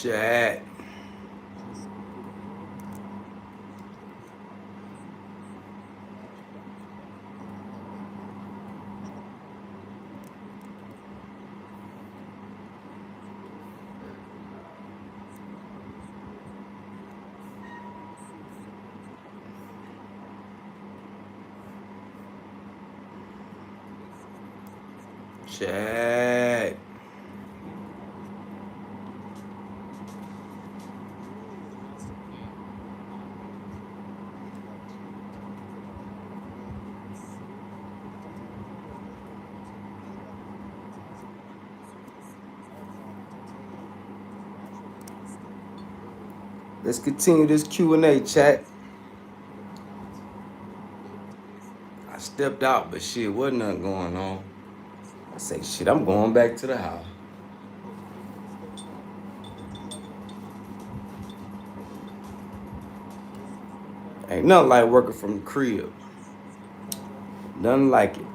Chat. Chat. Let's continue this Q&A, chat. I stepped out, but shit, wasn't nothing going on. I say, shit, I'm going back to the house. Ain't nothing like working from the crib. Nothing like it.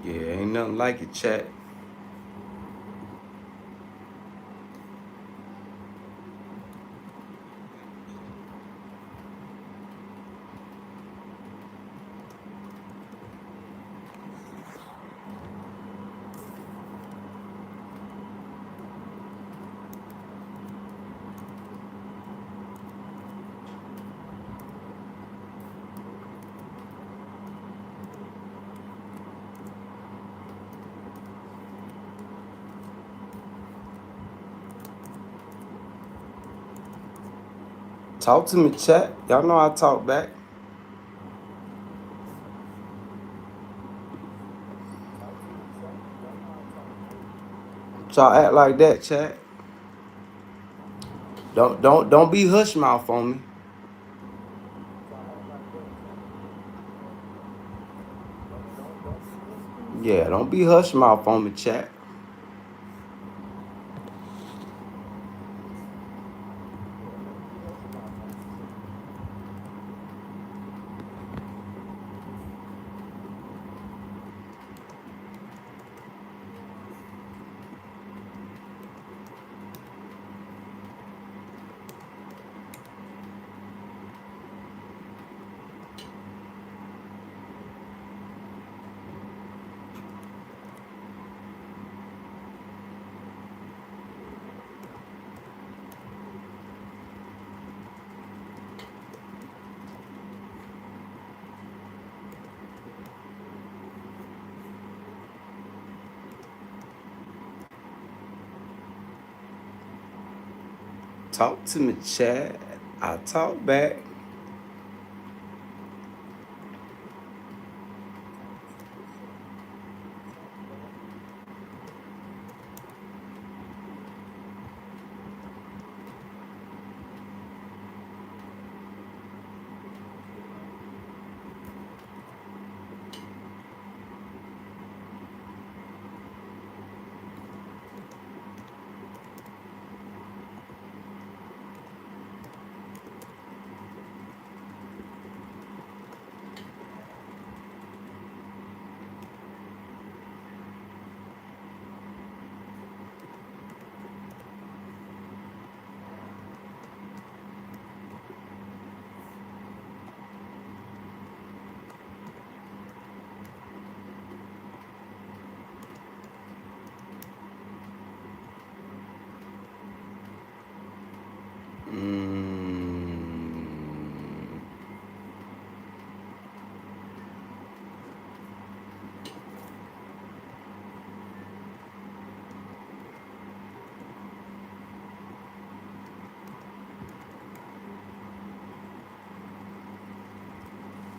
Yeah, ain't nothing like it, chat. Talk to me, chat. Y'all know I talk back. Y'all act like that, chat. Don't be hush mouth on me. Yeah, don't be hush mouth on me, chat. Talk to me, chat. I talk back.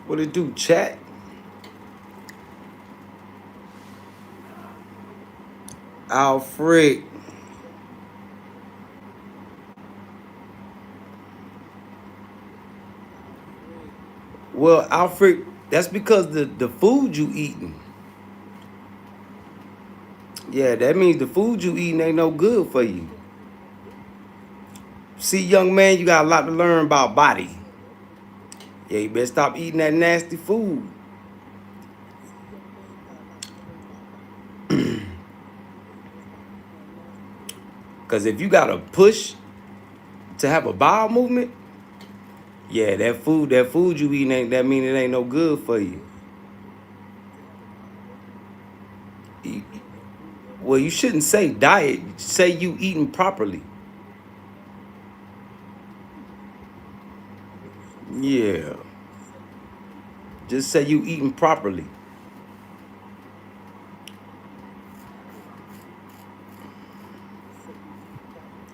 What it do, chat? Alfred. Well, Alfred, that's because the food you eating. Yeah, that means the food you eating ain't no good for you. See, young man, you got a lot to learn about body. Yeah, you better stop eating that nasty food. Cause if you gotta push to have a bowel movement, yeah, that food you eating ain't that mean it ain't no good for you. You- Well, you shouldn't say diet. Say you eating properly. Yeah, just say you eating properly.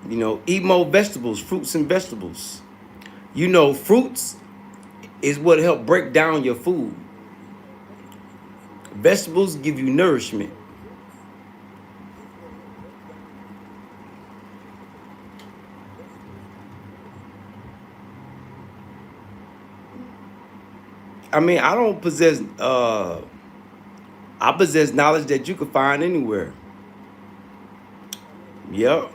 You know, eat more vegetables, fruits and vegetables. You know, fruits is what help break down your food. Vegetables give you nourishment. I mean, I don't possess I possess knowledge that you can find anywhere. Yep.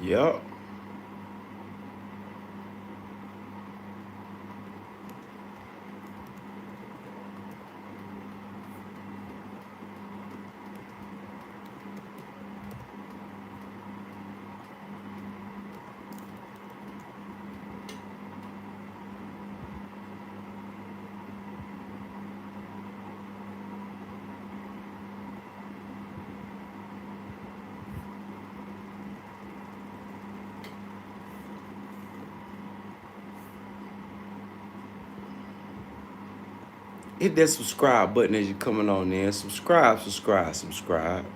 Yep. Hit that subscribe button as you're coming on in. Subscribe, subscribe, subscribe.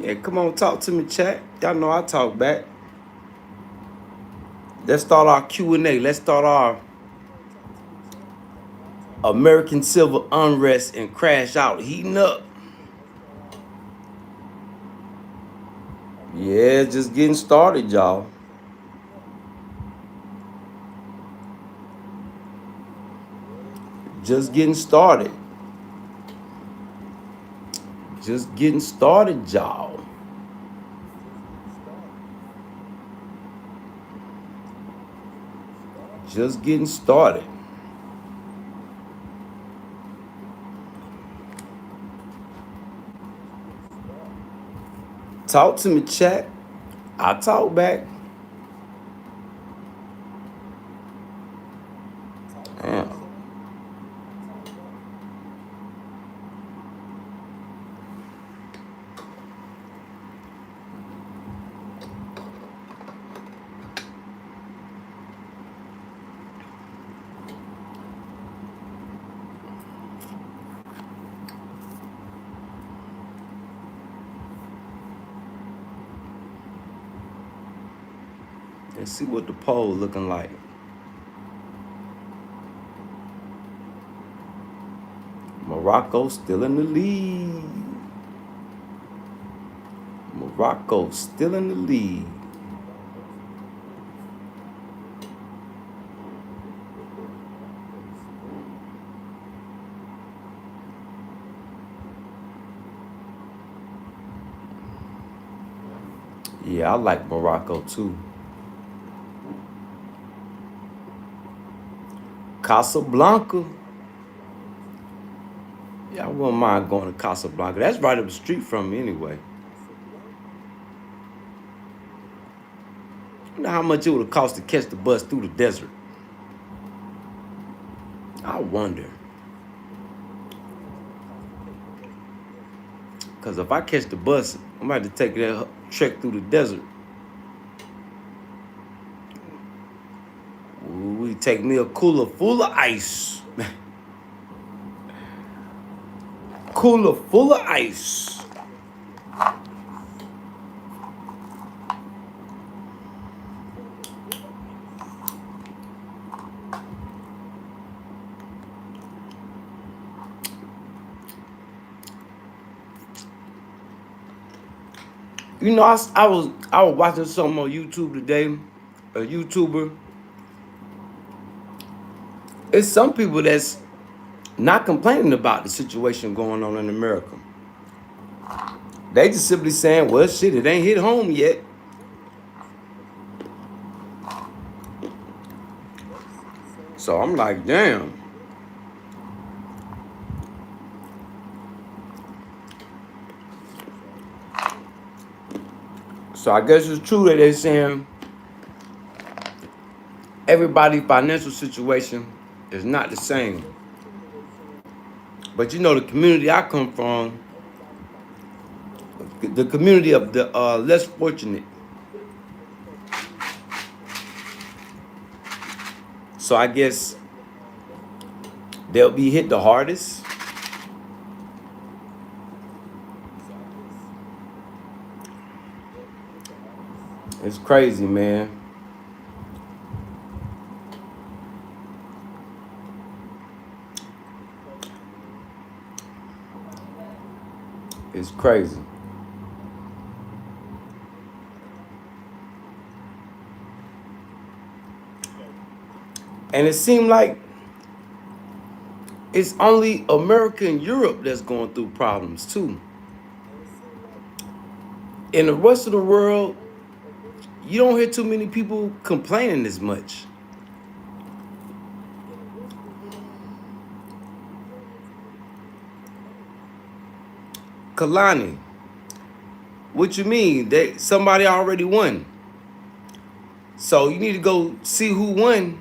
Yeah, come on, talk to me, chat. Y'all know I talk back. Let's start our Q&A. Let's start our American Civil Unrest and Crash Out heating up. Yeah, just getting started, y'all. Just getting started. Just getting started, y'all. Just getting started. Talk to me, chat. I talk back. Damn. Let's see what the poll looking like. Morocco still in the lead. Morocco still in the lead. Yeah, I like Morocco too. Casablanca. Yeah, I wouldn't mind going to Casablanca. That's right up the street from me anyway. You know how much it would have cost to catch the bus through the desert? I wonder. Because if I catch the bus, I'm about to take that trek through the desert. We take me a cooler full of ice. Cooler full of ice. You know, I was watching something on YouTube today. A YouTuber. It's some people that's not complaining about the situation going on in America. They just simply saying, well, shit, it ain't hit home yet. So I'm like, damn. So I guess it's true that they're saying everybody's financial situation is not the same. But you know, the community I come from, the community of the less fortunate. So I guess they'll be hit the hardest. It's crazy, man. It's crazy. And it seemed like it's only America and Europe that's going through problems too. In the rest of the world, you don't hear too many people complaining as much. Kalani, what you mean? That somebody already won. So you need to go see who won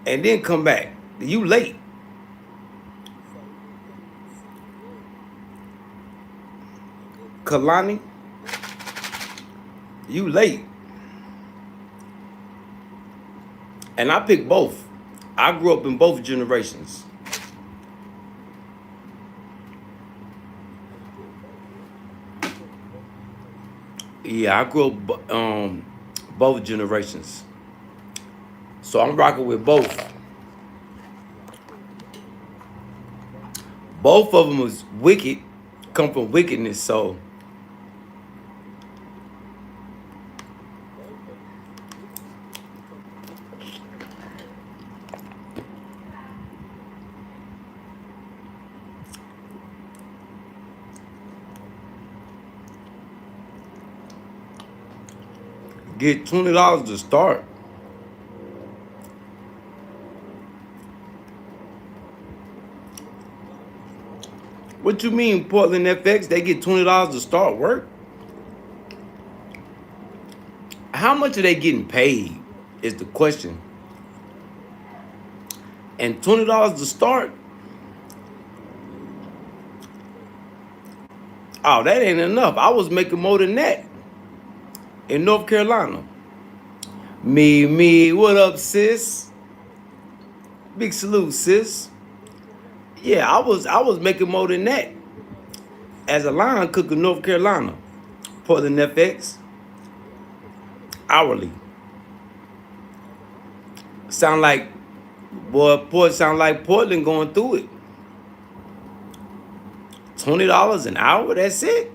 and then come back. You late. Kalani, you late. And I picked both. I grew up in both generations. Yeah, I grew up both generations. So I'm rocking with both. Both of them was wicked, come from wickedness, so get $20 to start. What you mean, Portland FX? They get $20 to start work? How much are they getting paid is the question. And $20 to start? Oh, that ain't enough. I was making more than that in North Carolina. Me, what up, sis? Big salute, sis. Yeah, I was making more than that as a line cook in North Carolina. Portland FX. Hourly. Sound like, boy, sound like Portland going through it. $20 an hour, that's it?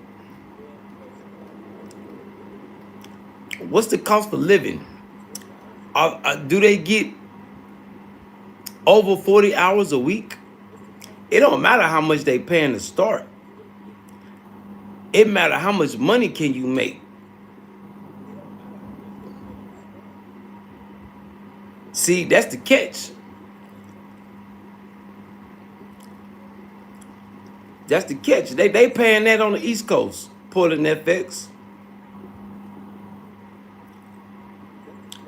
What's the cost of living? Do they get over 40 hours a week? It don't matter how much they paying to start. It matter how much money can you make. See, that's the catch. That's the catch. They paying that on the East Coast, Portland FX.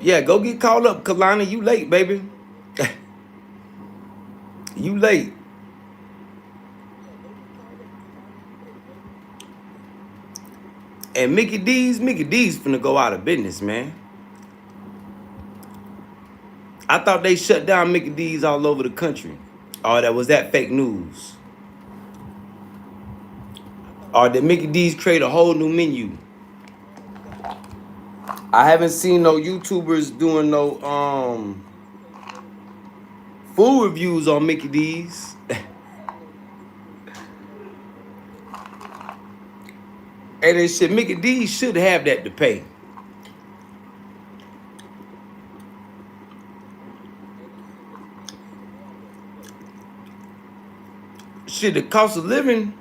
Yeah, go get called up, Kalani. You late, baby. You late. And Mickey D's finna go out of business, man. I thought they shut down Mickey D's all over the country. Or that fake news? Or did Mickey D's create a whole new menu? I haven't seen no YouTubers doing no food reviews on Mickey D's. And they shit, Mickey D's should have that to pay. Shit, the cost of living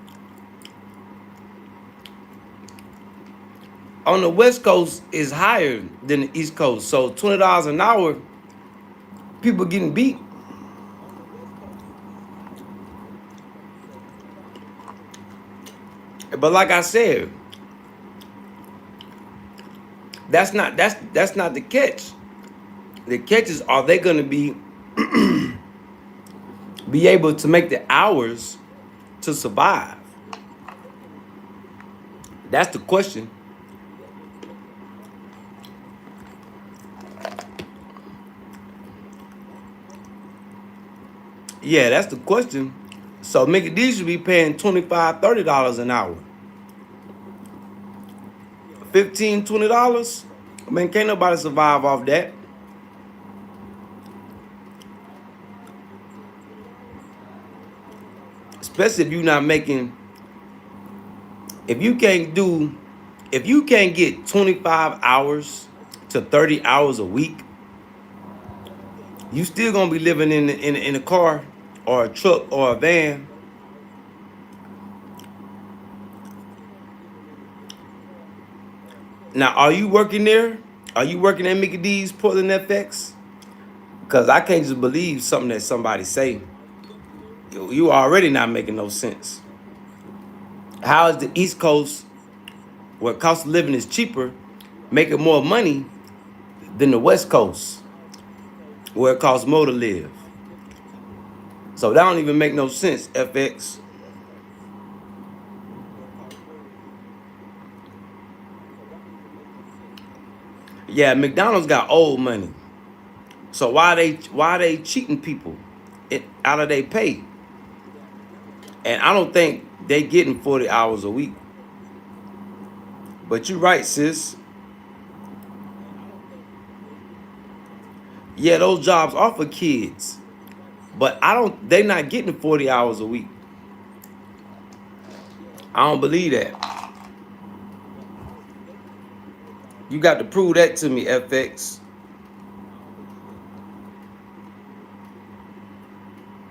on the West Coast is higher than the East Coast. So $20 an hour, people getting beat. But like I said, that's not the catch. The catch is, are they gonna be able to make the hours to survive? That's the question. Yeah, that's the question. So Mickey D should be paying $25, $30 an hour. $15, $20. I mean, can't nobody survive off that. Especially if you're not making, if you can't get 25 hours to 30 hours a week, you still gonna be living in a car or a truck or a van. Now, are you working there? Are you working at Mickey D's Portland FX? Because I can't just believe something that somebody say. You already not making no sense. How is the East Coast, where cost of living is cheaper, making more money than the West Coast, where it costs more to live? So that don't even make no sense, FX. Yeah, McDonald's got old money. So why they cheating people out of their pay? And I don't think they getting 40 hours a week. But you're right, sis. Yeah, those jobs are for kids. But they not getting 40 hours a week. I don't believe that. You got to prove that to me, FX.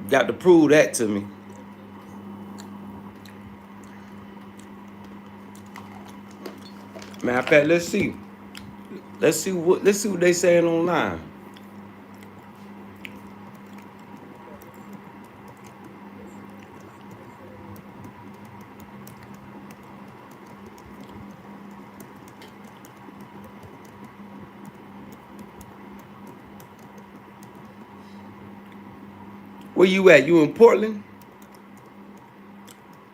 You got to prove that to me. Matter of fact, let's see. Let's see what they saying online. Where you at? You in Portland?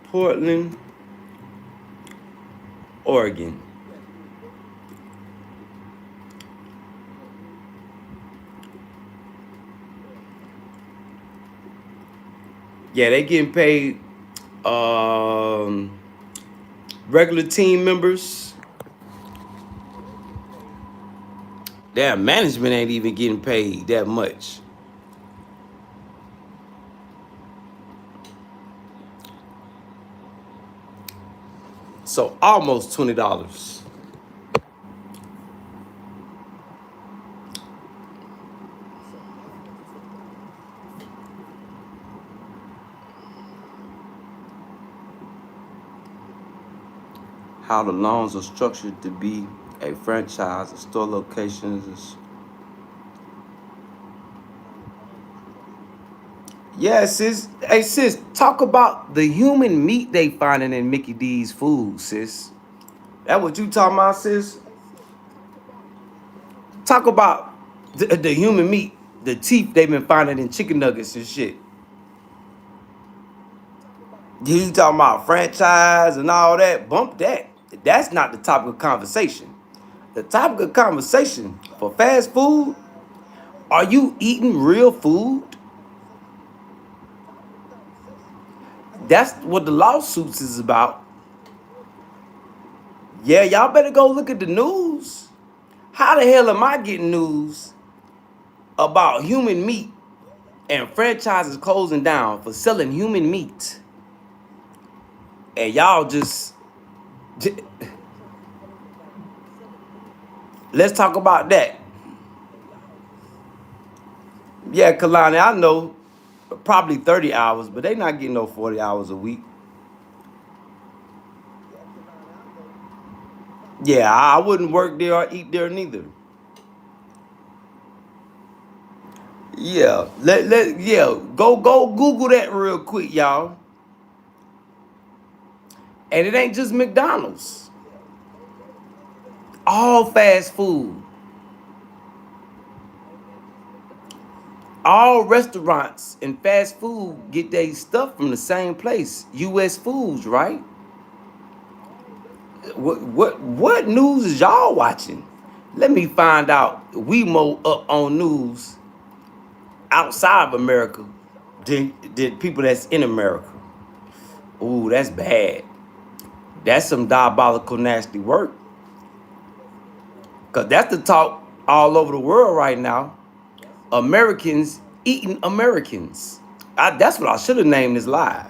Portland, Oregon. Yeah, they getting paid regular team members. Their management ain't even getting paid that much. So almost $20. How the loans are structured to be a franchise of store locations. Yeah, sis. Hey, sis, talk about the human meat they finding in Mickey D's food, sis. That what you talking about, sis? Talk about The human meat, the teeth they've been finding in chicken nuggets and shit. You talking about franchise and all that? Bump that. That's not the topic of conversation. The topic of conversation for fast food, are you eating real food? That's what the lawsuits is about. Yeah, y'all better go look at the news. How the hell am I getting news about human meat and franchises closing down for selling human meat? And y'all just let's talk about that. Yeah, Kalani, I know probably 30 hours, but they not getting no 40 hours a week. Yeah, I wouldn't work there or eat there neither. Yeah, go Google that real quick, y'all. And it ain't just McDonald's. All fast food. All restaurants and fast food get their stuff from the same place. US Foods, right? What news is y'all watching? Let me find out. We more up on news outside of America than people that's in America. Ooh, that's bad. That's some diabolical, nasty work. Cause that's the talk all over the world right now. Americans eating Americans. That's what I should have named this live.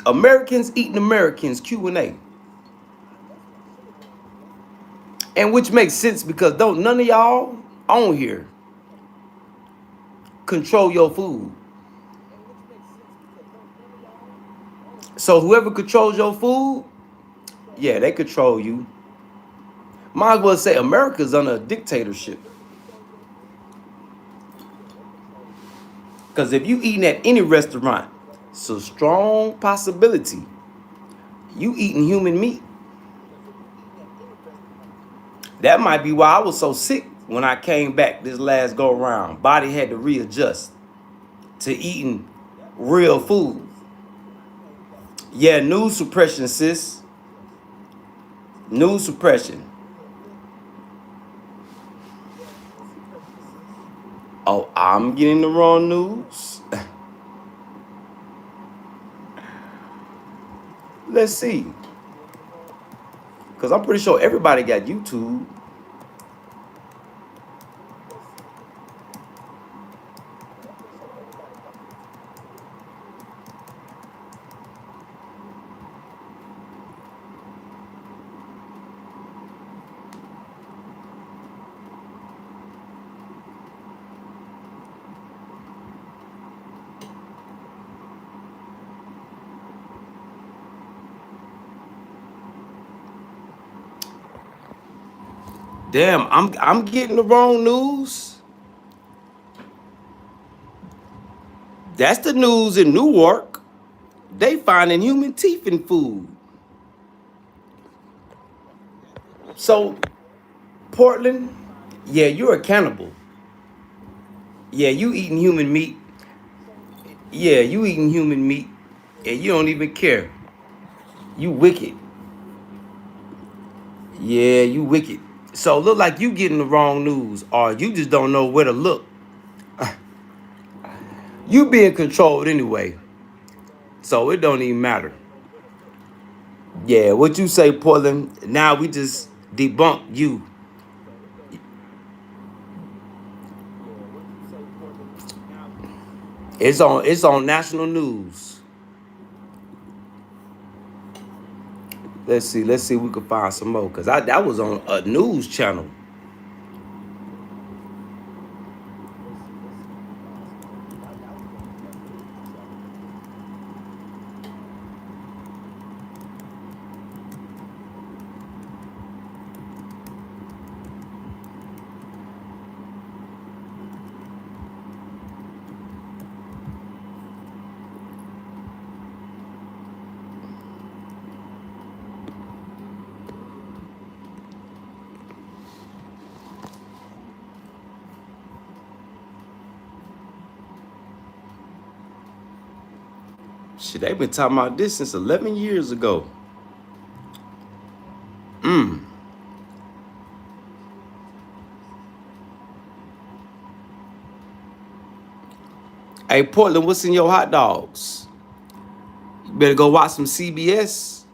Americans eating Americans Q&A. And which makes sense because don't none of y'all on here control your food. So whoever controls your food, yeah, they control you. Might as well say America's under a dictatorship. Because if you eating at any restaurant, it's a strong possibility you eating human meat. That might be why I was so sick when I came back this last go around. Body had to readjust to eating real food. Yeah, news suppression, sis. News suppression. Oh, I'm getting the wrong news. Let's see. Because I'm pretty sure everybody got YouTube. Damn, I'm getting the wrong news. That's the news in Newark. They finding human teeth in food. So, Portland, yeah, you're a cannibal. Yeah, you eating human meat. Yeah, you eating human meat, and you don't even care. You wicked. Yeah, you wicked. So look like you getting the wrong news, or you just don't know where to look. You being controlled anyway, so it don't even matter. Yeah, what you say, Portland? Now we just debunk you. It's on national news. Let's see if we can find some more. Cause that was on a news channel. Shit, they been talking about this since 11 years ago. Hey, Portland, what's in your hot dogs? You better go watch some CBS.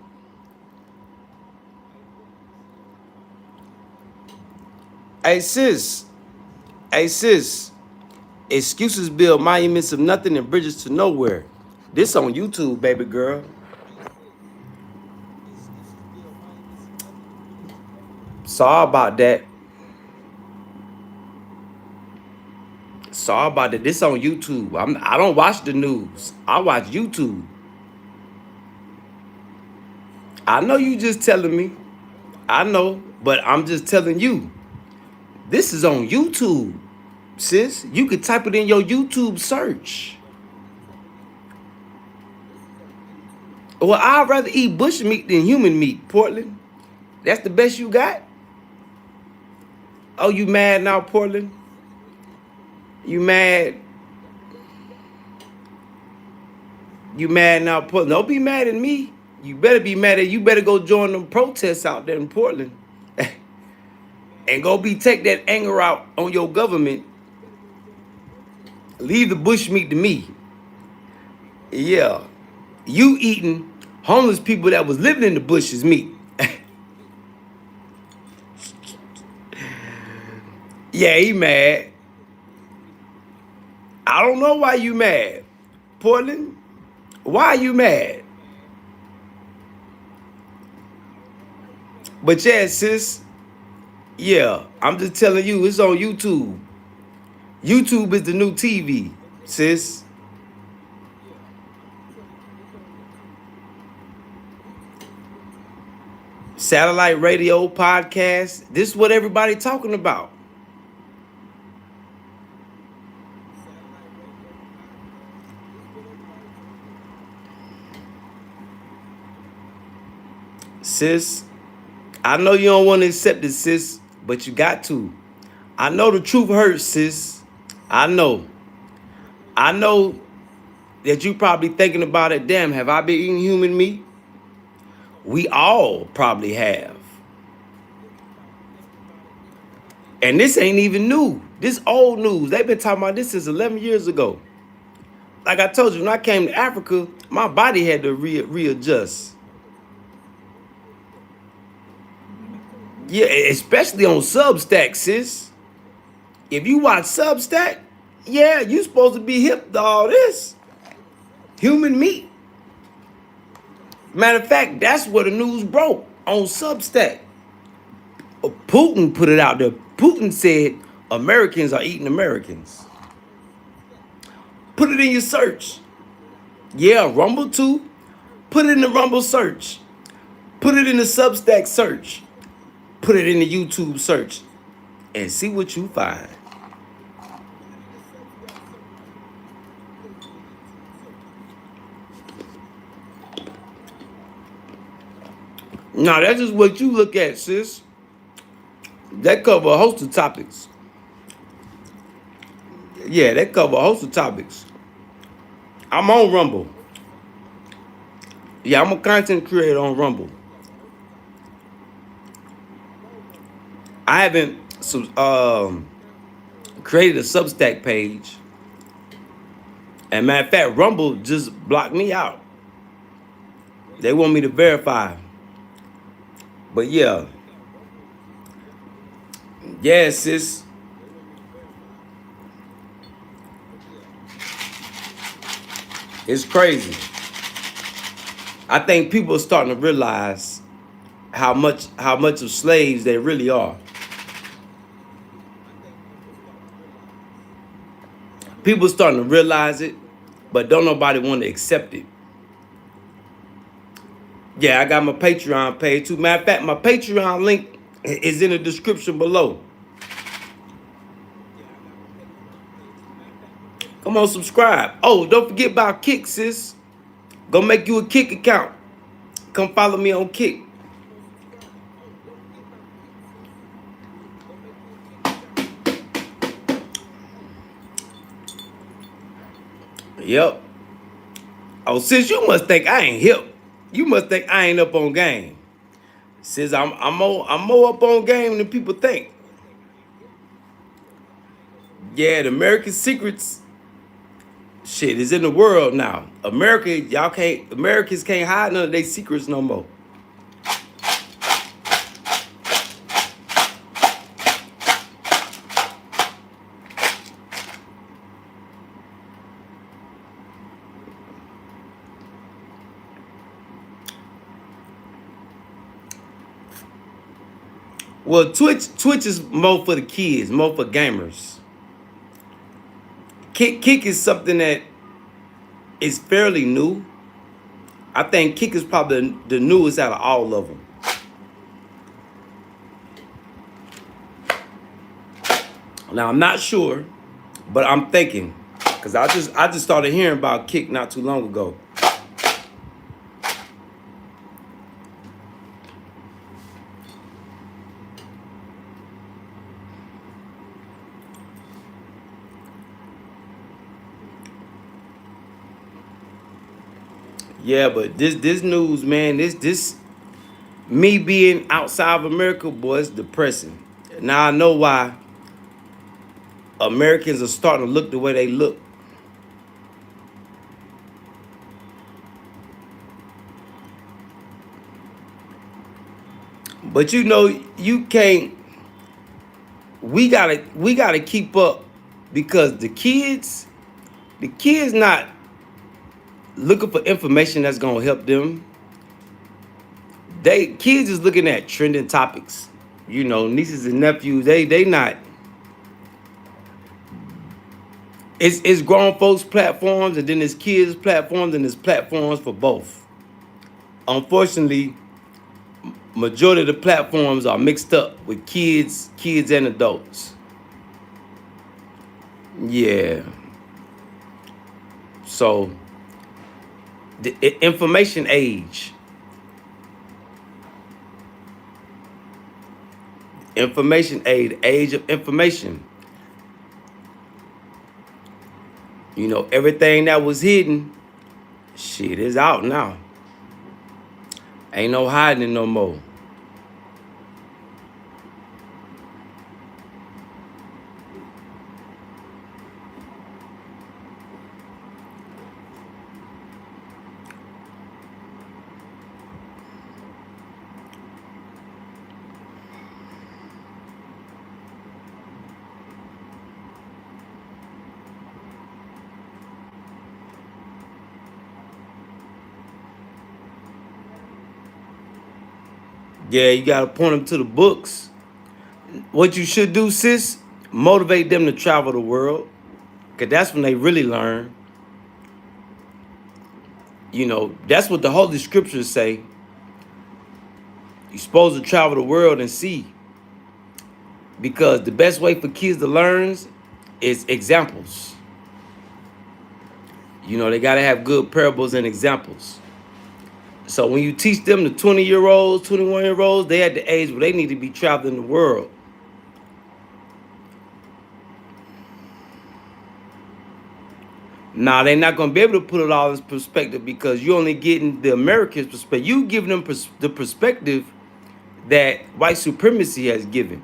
Hey, sis. Hey, sis. Excuses build monuments of nothing and bridges to nowhere. This on YouTube, baby girl. Sorry about that. Sorry about that. This on YouTube. I don't watch the news. I watch YouTube. I know you just telling me. I know, but I'm just telling you. This is on YouTube, sis. You could type it in your YouTube search. Well, I'd rather eat bush meat than human meat, Portland. That's the best you got? Oh, you mad now, Portland? You mad? You mad now, Portland? Don't be mad at me. You better be mad at you. Better go join them protests out there in Portland. And go take that anger out on your government. Leave the bush meat to me. Yeah. You eating homeless people that was living in the bushes meat. Yeah, he mad. I don't know why you mad. Portland, why are you mad? But yeah, sis, yeah, I'm just telling you, it's on YouTube. YouTube is the new TV, sis. Satellite radio, podcast. This is what everybody talking about. Sis, I know you don't want to accept it, sis, but you got to. I know the truth hurts, sis. I know. I know that you probably thinking about it. Damn, have I been eating human meat? We all probably have. And this ain't even new. This old news. They've been talking about this since 11 years ago. Like I told you, when I came to Africa, my body had to readjust. Yeah, especially on Substack, sis. If you watch Substack, yeah, you supposed to be hip to all this. Human meat. Matter of fact, that's where the news broke, on Substack. Putin put it out there. Putin said Americans are eating Americans. Put it in your search. Yeah, Rumble too. Put it in the Rumble search. Put it in the Substack search. Put it in the YouTube search. And see what you find. Now, that's just what you look at, sis. That cover a host of topics. Yeah, that cover a host of topics. I'm on Rumble. Yeah, I'm a content creator on Rumble. I haven't created a Substack page. And matter of fact, Rumble just blocked me out. They want me to verify. But yeah. Yeah, sis. It's crazy. I think people are starting to realize how much of slaves they really are. People starting to realize it, but don't nobody want to accept it. Yeah, I got my Patreon page too. Matter of fact, my Patreon link is in the description below. Come on, subscribe. Oh, don't forget about Kick, sis. Go make you a Kick account. Come follow me on Kick. Yep. Oh, sis, you must think I ain't hip. You must think I ain't up on game. Sis, I'm more up on game than people think. Yeah, the American secrets shit is in the world now. Americans can't hide none of their secrets no more. Well, Twitch is more for the kids, more for gamers. Kick is something that is fairly new. I think Kick is probably the newest out of all of them. Now I'm not sure, but I'm thinking, cause I just started hearing about Kick not too long ago. Yeah, but this news, man, this me being outside of America, boy, it's depressing. Now I know why Americans are starting to look the way they look. But you know, you can't. We gotta keep up because the kids not looking for information that's gonna help them. They kids is looking at trending topics. You know, nieces and nephews, they not. It's grown folks platforms and then it's kids platforms and it's platforms for both. Unfortunately, majority of the platforms are mixed up with kids and adults. Yeah. So the information age. Information age of information. You know, everything that was hidden, shit is out now. Ain't no hiding it no more. Yeah, you gotta point them to the books. What you should do, sis, motivate them to travel the world. Cause that's when they really learn. You know, that's what the Holy Scriptures say. You're supposed to travel the world and see. Because the best way for kids to learn is examples. You know, they gotta have good parables and examples. So when you teach them the 20-year-olds, 21-year-olds, they at the age where they need to be traveling the world. Now they're not gonna be able to put it all in perspective because you're only getting the Americans' perspective. You giving them the perspective that white supremacy has given.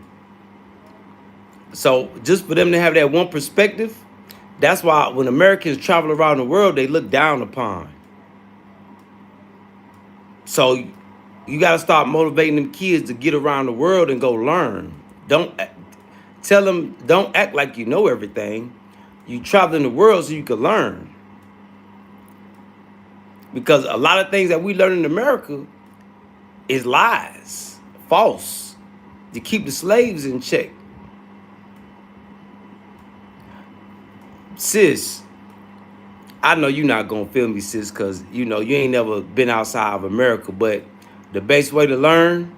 So just for them to have that one perspective, that's why when Americans travel around the world, they look down upon. So you got to start motivating them kids to get around the world and go learn. Don't tell them, don't act like you know everything. You travel in the world so you can learn. Because a lot of things that we learn in America is lies, false, to keep the slaves in check. Sis, I know you're not gonna feel me, sis, because you know you ain't never been outside of America, but the best way to learn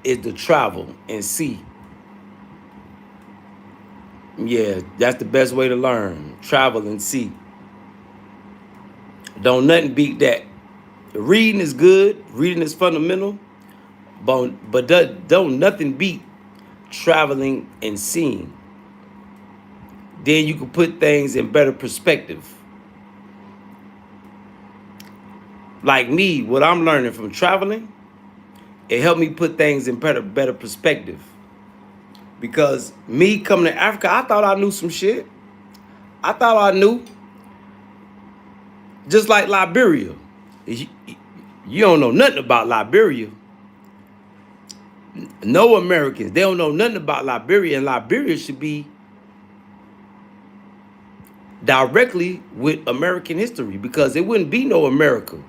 is to travel and see. Yeah, that's the best way to learn. Travel and see. Don't nothing beat that. Reading is good. Reading is fundamental. But don't nothing beat traveling and seeing. Then you can put things in better perspective. like me, what I'm learning from traveling, it helped me put things in better perspective. Because me coming to Africa, I thought I knew some shit. I thought I knew. Just like Liberia. You don't know nothing about Liberia. No Americans. They don't know nothing about Liberia. And Liberia should be directly with American history, because it wouldn't be no America.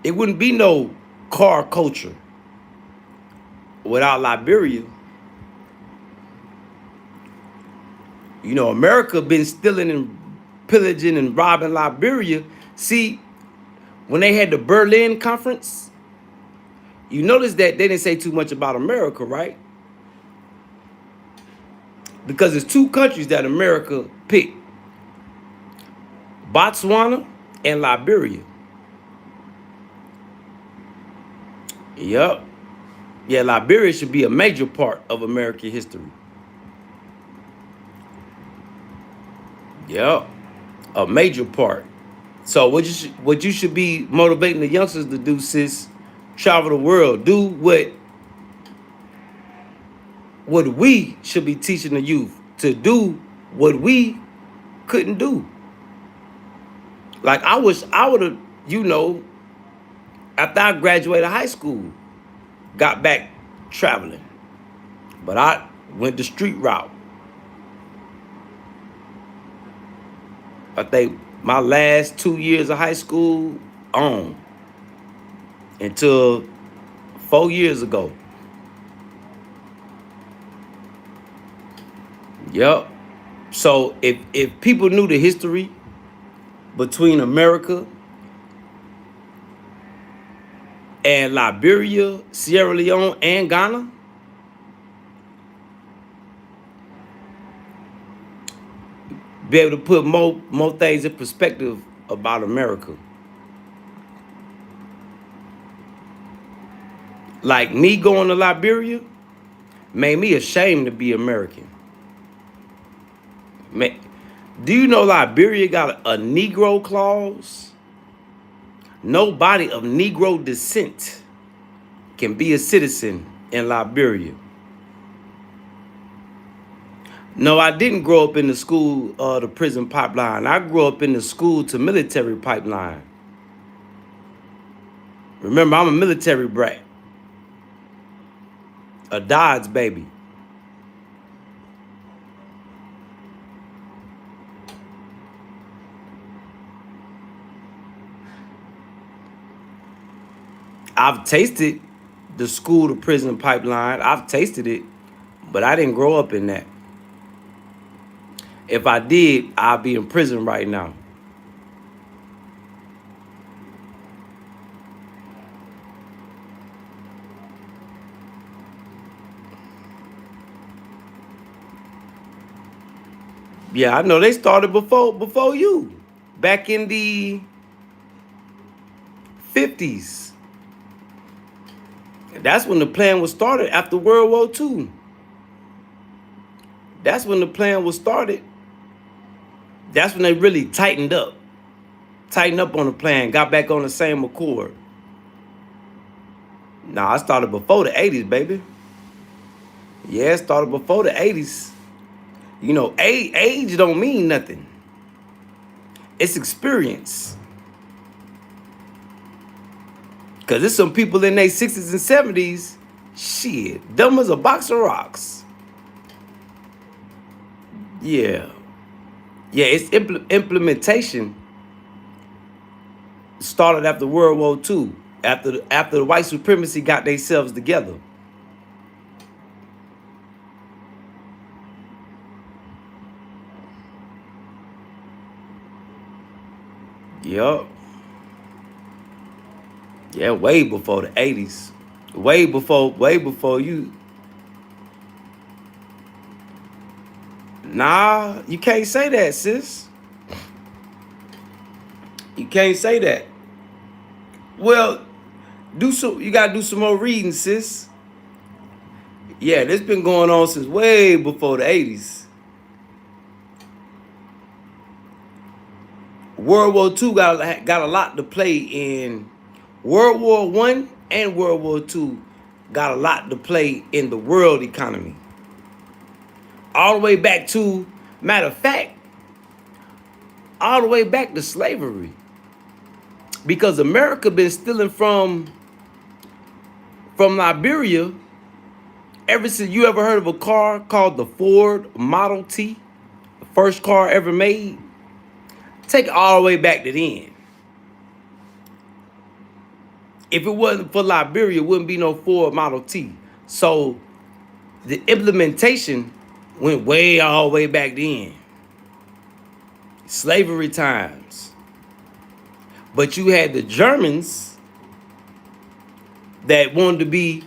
It wouldn't be no car culture without Liberia. You know, America been stealing and pillaging and robbing Liberia. See, when they had the Berlin conference, you notice that they didn't say too much about America, right? Because it's two countries that America picked: Botswana and Liberia. Yup. Yeah, Liberia should be a major part of American history. Yup. A major part. So what you should be motivating the youngsters to do, sis, travel the world. Do what we should be teaching the youth to do, what we couldn't do. Like, I wish I would have, after I graduated high school, got back traveling. But I went the street route. I think my last 2 years of high school on until 4 years ago. Yep. So if people knew the history between America and Liberia, Sierra Leone, and Ghana, be able to put more things in perspective about America. Like, me going to Liberia made me ashamed to be American. Man, do you know Liberia got a Negro clause? Nobody of Negro descent can be a citizen in Liberia. No, I didn't grow up in the school the prison pipeline. I grew up in the school to military pipeline. Remember, I'm a military brat. A Dodge baby. I've tasted the school to prison pipeline. I've tasted it, but I didn't grow up in that. If I did, I'd be in prison right now. Yeah, I know they started before you, back in the 50s. That's when the plan was started after World War II. That's when the plan was started. That's when they really tightened up on the plan, got back on the same accord. Nah, I started before the 80s, baby. Yeah, it started before the 80s. You know, age don't mean nothing. It's experience. Because there's some people in their 60s and 70s, shit, dumb as a box of rocks. Yeah. Yeah, it's implementation started after World War II, after the white supremacy got themselves together. Yup. Yeah, way before the 80s. Way before you. Nah, you can't say that, sis. You can't say that. Well, you gotta do some more reading, sis. Yeah, this been going on since way before the 80s. World War II got a lot to play in World War One, and World War II got a lot to play in the world economy. All the way back to, matter of fact, all the way back to slavery. Because America been stealing from Liberia ever since. You ever heard of a car called the Ford Model T? The first car ever made? Take it all the way back to then. If it wasn't for Liberia, it wouldn't be no Ford Model T. So the implementation went way all the way back then. Slavery times. But you had the Germans that wanted to be,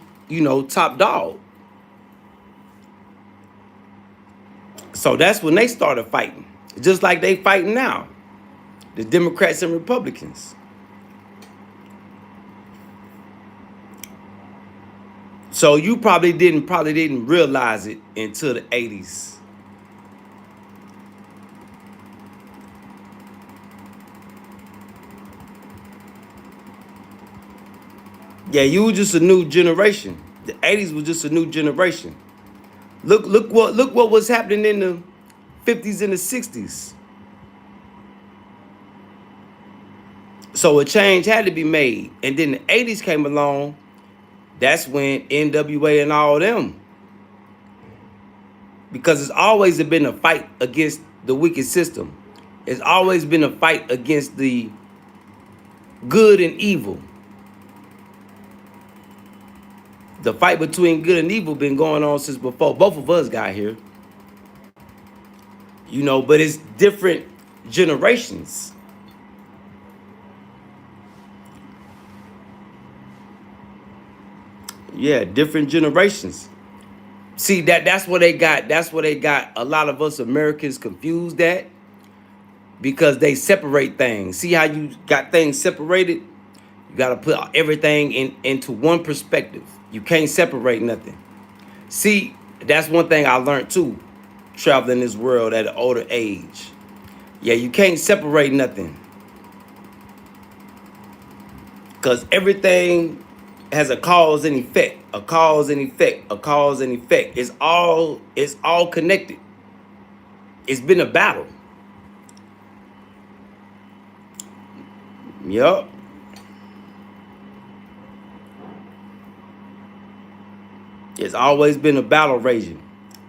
top dog. So that's when they started fighting. Just like they fighting now. The Democrats and Republicans. So you probably didn't realize it until the 80s. Yeah, you were just a new generation. The 80s was just a new generation. Look what was happening in the 50s and the 60s. So a change had to be made. And then the 80s came along. That's when NWA and all them. Because it's always been a fight against the wicked system. It's always been a fight against the good and evil. The fight between good and evil been going on since before both of us got here. But it's different generations. Yeah, different generations. See, that's what they got. That's what they got a lot of us Americans confused at. Because they separate things. See how you got things separated? You got to put everything into one perspective. You can't separate nothing. See, that's one thing I learned too, traveling this world at an older age. Yeah, you can't separate nothing. Because everything has a cause and effect, a cause and effect, a cause and effect. It's all connected. It's been a battle. Yup. It's always been a battle raging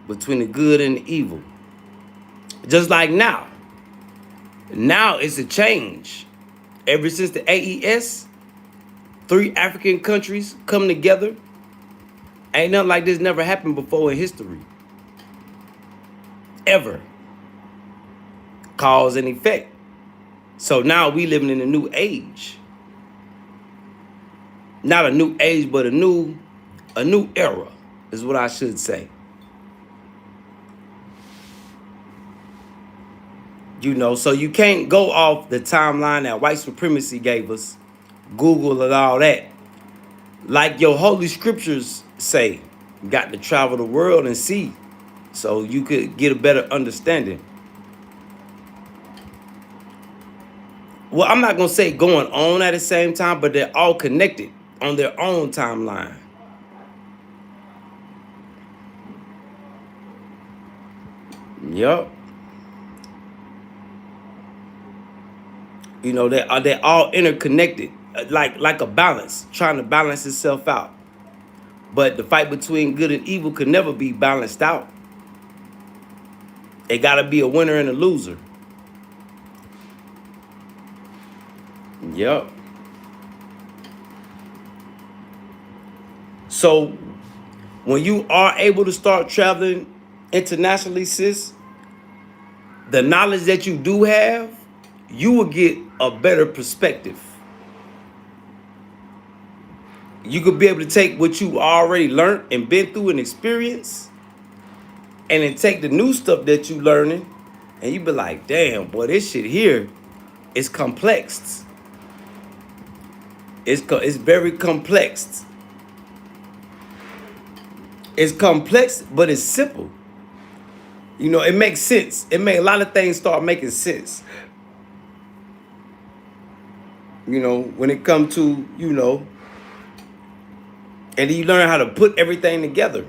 between the good and the evil. Just like now. Now it's a change. Ever since the AES, 3 African countries come together. Ain't nothing like this never happened before in history. Ever. Cause and effect. So now we living in a new age. Not a new age, but a new era is what I should say. So you can't go off the timeline that white supremacy gave us, Google and all that. Like your holy scriptures say, you got to travel the world and see so you could get a better understanding. Well, I'm not going to say going on at the same time, but they're all connected on their own timeline. Yup. They're all interconnected, like a balance, trying to balance itself out. But the fight between good and evil could never be balanced out. It got to be a winner and a loser. Yep. So when you are able to start traveling internationally, sis, the knowledge that you do have, you will get a better perspective. You could be able to take what you already learned and been through and experienced, and then take the new stuff that you learning, and you be like, damn, boy, this shit here is complex. It's very complex. It's complex, but it's simple. It makes sense. It made a lot of things start making sense. You know, when it comes to, you know, and you learn how to put everything together.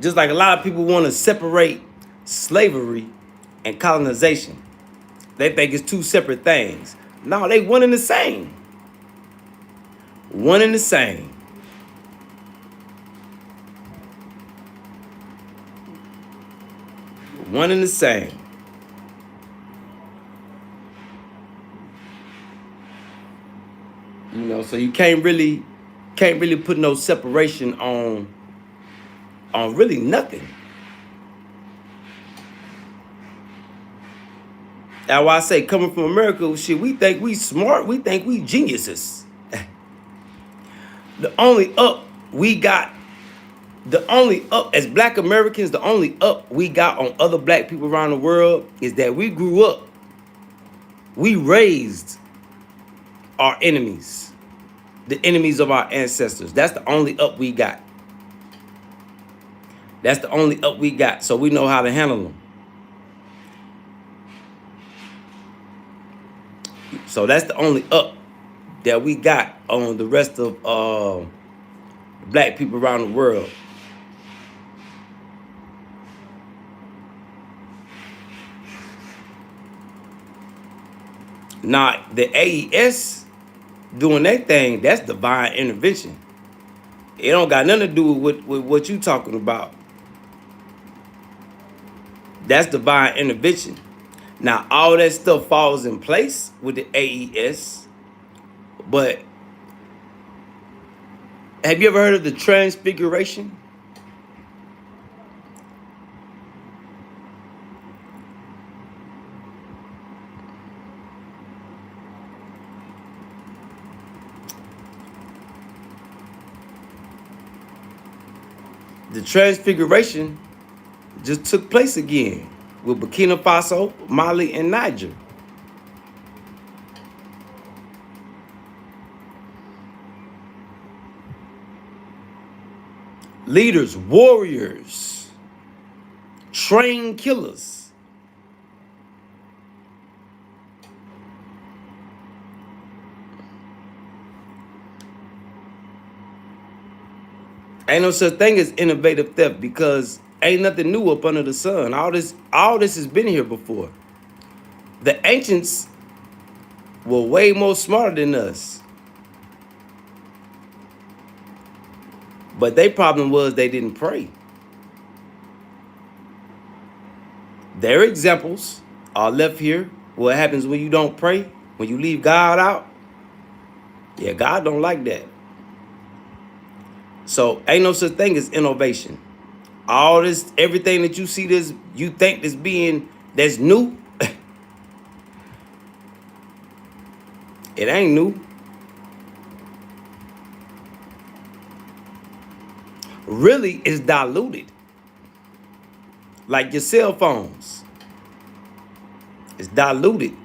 Just like a lot of people want to separate slavery and colonization. They think it's two separate things. No, they one and the same. One and the same. One and the same. You know, so you can't really put no separation on really nothing. That's why I say, coming from America, shit, we think we smart, we think we geniuses. The only up we got, the only up as black Americans, the only up we got on other black people around the world is that we grew up, we raised our enemies, the enemies of our ancestors. That's the only up we got. That's the only up we got, so we know how to handle them. So that's the only up that we got on the rest of black people around the world. Now, the AES doing that thing, that's divine intervention. It don't got nothing to do with what you talking about. That's divine intervention. Now, all that stuff falls in place with the AES, but have you ever heard of the transfiguration? The transfiguration just took place again with Burkina Faso, Mali, and Niger. Leaders, warriors, trained killers. Ain't no such thing as innovative theft because ain't nothing new up under the sun. All this has been here before. The ancients were way more smarter than us. But their problem was they didn't pray. Their examples are left here. What happens when you don't pray? When you leave God out? Yeah, God don't like that. So ain't no such thing as innovation. All this, everything that you see this, you think that's new, it ain't new. Really, it's diluted. Like your cell phones. It's diluted.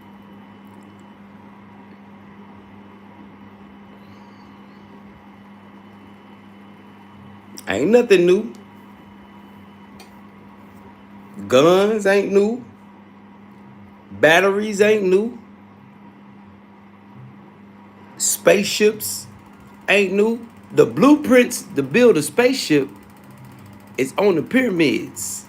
Ain't nothing new. Guns ain't new. Batteries ain't new. Spaceships ain't new. The blueprints to build a spaceship is on the pyramids.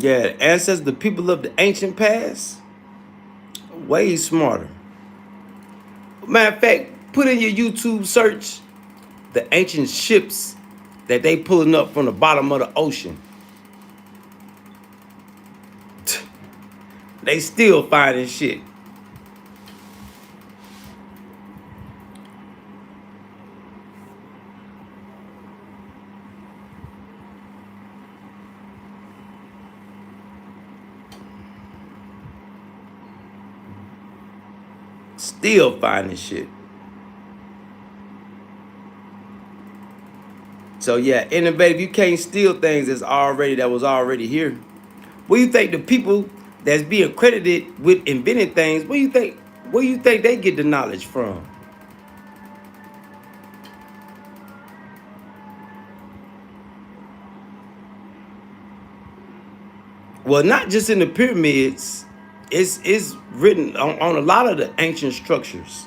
Yeah, ancestors, the people of the ancient past, way smarter. Matter of fact, put in your YouTube search the ancient ships that they pulling up from the bottom of the ocean. They still finding shit. Still finding shit. So yeah, innovative. You can't steal things that was already here. What do you think the people that's being credited with inventing things? What do you think? Where do you think they get the knowledge from? Well, not just in the pyramids. It's written on a lot of the ancient structures.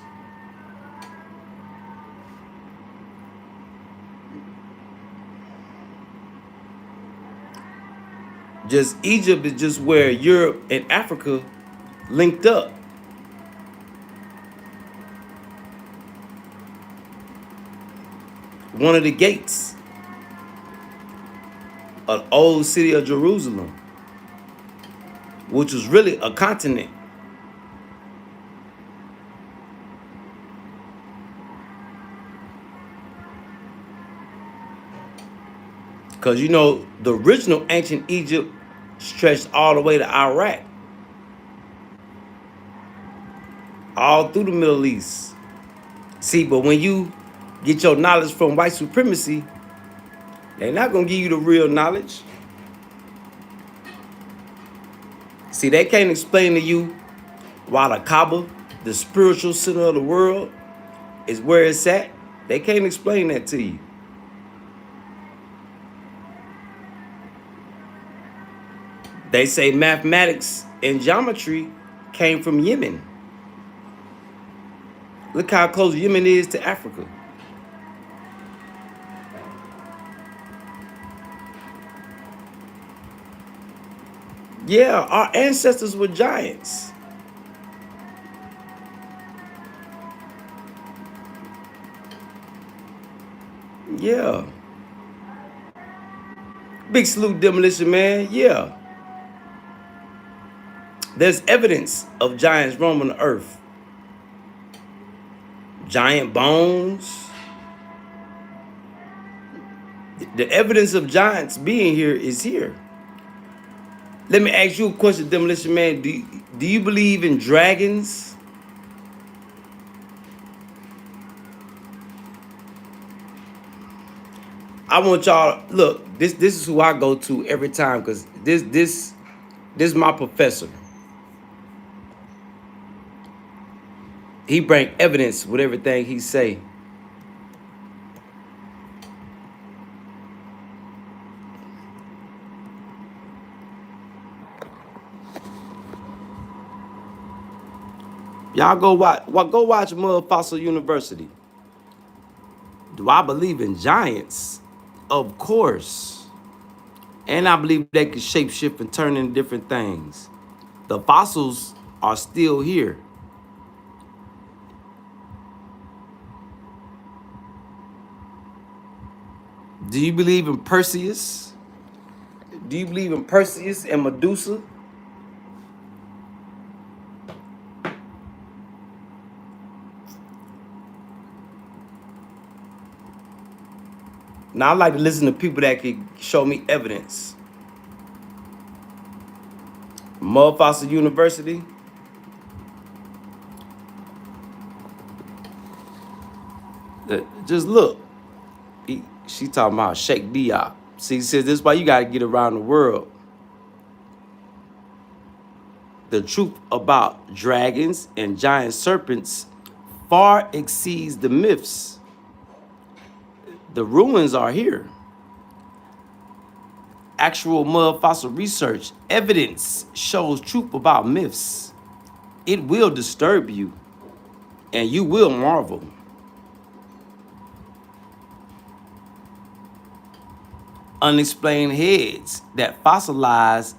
Just Egypt is just where Europe and Africa linked up. One of the gates, an old city of Jerusalem, which was really a continent. Because you know, the original ancient Egypt stretched all the way to Iraq, all through the Middle East. See, but when you get your knowledge from white supremacy, they're not going to give you the real knowledge. See, they can't explain to you why the Kaaba, the spiritual center of the world, is where it's at. They can't explain that to you. They say mathematics and geometry came from Yemen. Look how close Yemen is to Africa. Yeah, our ancestors were giants. Yeah. Big salute, Demolition Man. Yeah. There's evidence of giants roaming the earth. Giant bones. The evidence of giants being here is here. Let me ask you a question, Demolition Man. Do you believe in dragons? I want y'all look. This is who I go to every time because this is my professor. He bring evidence with everything he say. Y'all go watch Mud Fossil University. Do I believe in giants? Of course. And I believe they can shapeshift and turn into different things. The fossils are still here. Do you believe in Perseus? Do you believe in Perseus and Medusa? Now I like to listen to people that can show me evidence. Mud Fossil University. Just look. She talking about Sheikh Diop. See, he says this is why you gotta get around the world. The truth about dragons and giant serpents far exceeds the myths. The ruins are here. Actual mud fossil research evidence shows truth about myths. It will disturb you, and you will marvel. Unexplained heads that fossilize.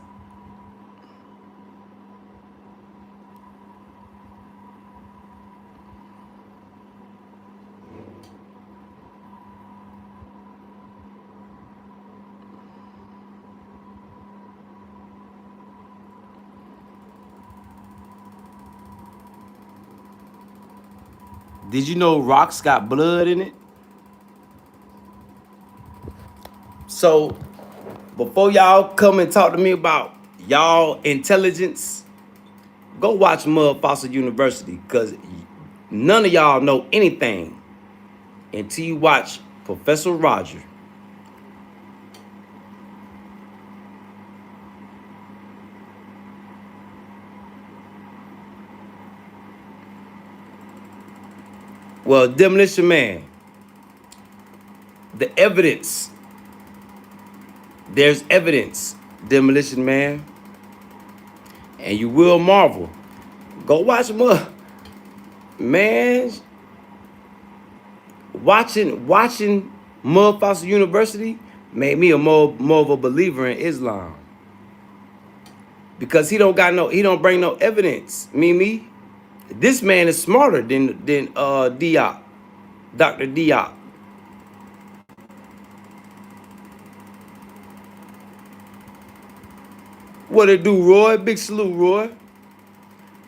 Did you know rocks got blood in it? So before y'all come and talk to me about y'all intelligence, go watch Mud Fossil University because none of y'all know anything until you watch Professor Roger. Well, Demolition Man, the evidence. There's evidence, Demolition Man. And you will marvel. Go watch more. Man, watching Mud Fossil University made me a more of a believer in Islam. Because he don't bring no evidence. Me. This man is smarter than Diop, Dr. Diop. What it do, Roy? Big salute, Roy.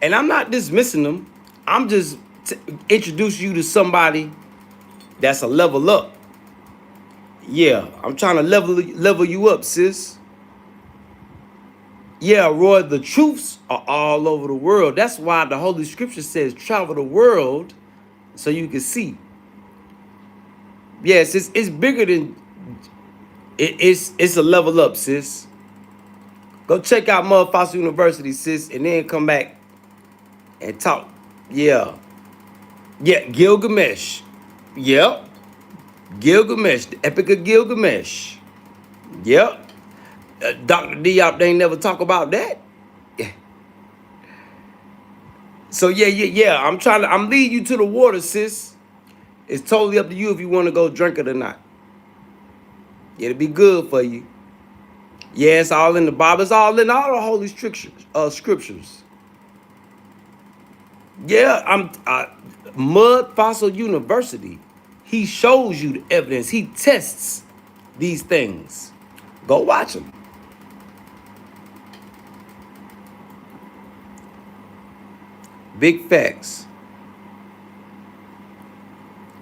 And I'm not dismissing them. I'm just introduce you to somebody that's a level up. Yeah, I'm trying to level you up, sis. Yeah, Roy, the truths are all over the world. That's why the Holy Scripture says travel the world so you can see. Yes, it's bigger than it's a level up, sis. Go check out Mud Fossil University, sis, and then come back and talk. Yeah. Yeah, Gilgamesh. Yep. Gilgamesh, the Epic of Gilgamesh. Yep. Dr. Diop, they ain't never talk about that. So yeah. I'm leading you to the water, sis. It's totally up to you if you want to go drink it or not. It'll be good for you. Yeah, it's all in the Bible. It's all in all the holy scriptures. Yeah, Mud Fossil University. He shows you the evidence. He tests these things. Go watch him. Big facts.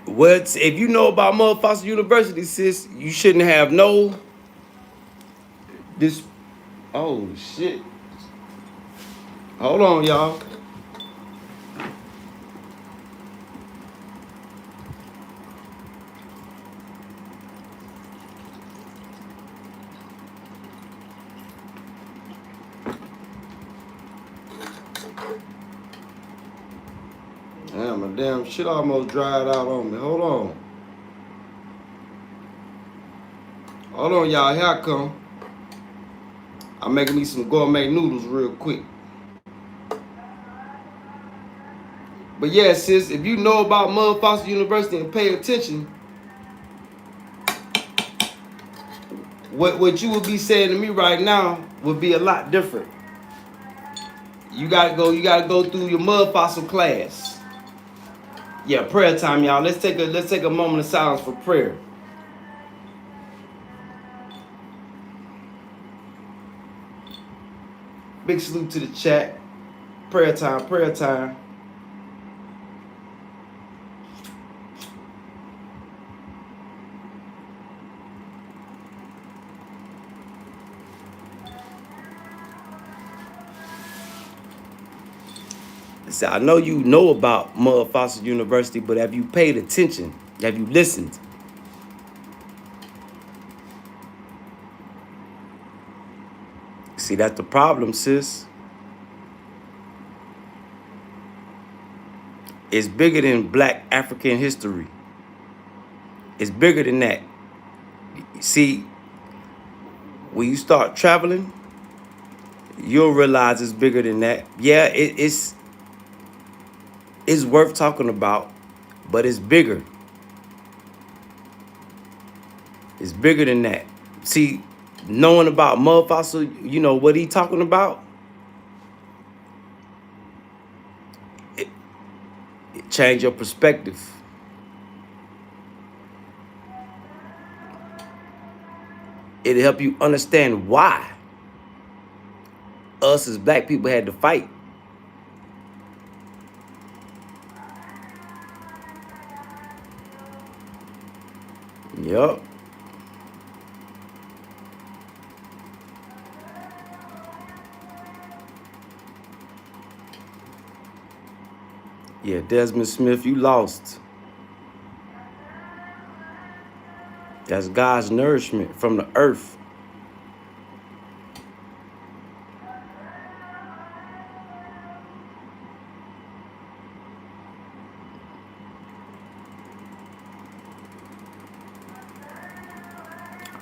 What if you know about Mud Fossil University, sis? You shouldn't have no this. Oh shit! Hold on, y'all. Damn, my damn shit almost dried out on me. Hold on. Hold on, y'all. Here I come. I'm making me some gourmet noodles real quick. But yeah, sis, if you know about Mud Fossil University and pay attention, what you would be saying to me right now would be a lot different. You gotta go through your Mud Fossil class. Yeah, prayer time, y'all. Let's take a moment of silence for prayer. Big salute to the chat. Prayer time, prayer time. See, I know you know about Mud Fossil University, but have you paid attention? Have you listened? See, that's the problem, sis. It's bigger than Black African history. It's bigger than that. See, when you start traveling, you'll realize it's bigger than that. Yeah, it's worth talking about, but it's bigger. It's bigger than that. See, knowing about Mud Fossil, you know what he talking about? It change your perspective. It'll help you understand why us as black people had to fight. Yup. Yeah, Desmond Smith, you lost. That's God's nourishment from the earth.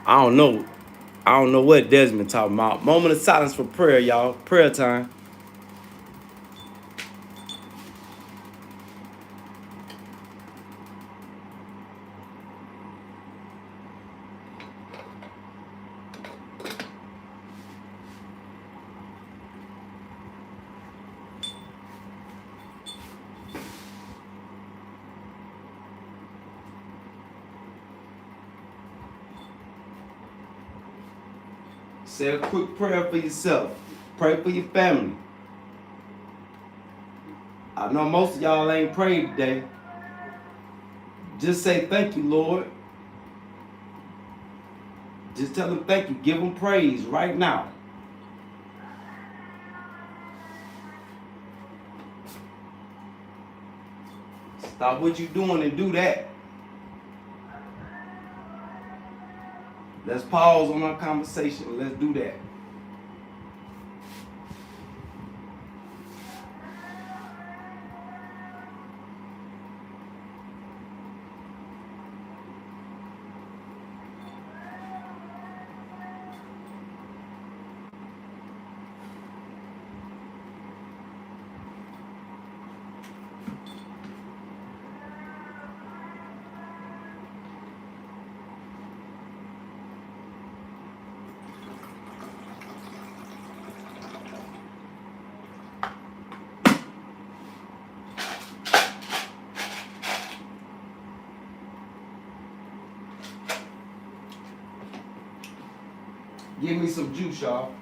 I don't know. I don't know what Desmond talking about. Moment of silence for prayer, y'all. Prayer time. Say a quick prayer for yourself. Pray for your family. I know most of y'all ain't prayed today. Just say thank you, Lord. Just tell them thank you. Give them praise right now. Stop what you doing and do that. Let's pause on our conversation. Let's do that. Give me some juice, y'all.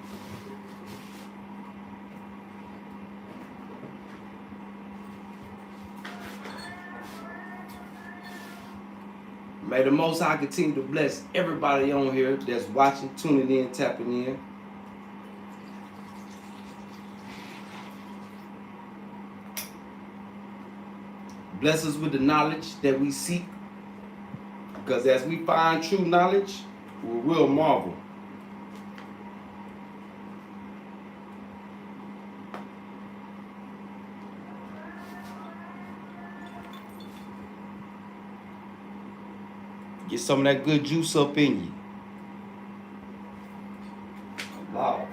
May the Most High continue to bless everybody on here that's watching, tuning in, tapping in. Bless us with the knowledge that we seek. Because as we find true knowledge, we will marvel. Get some of that good juice up in you. Wow.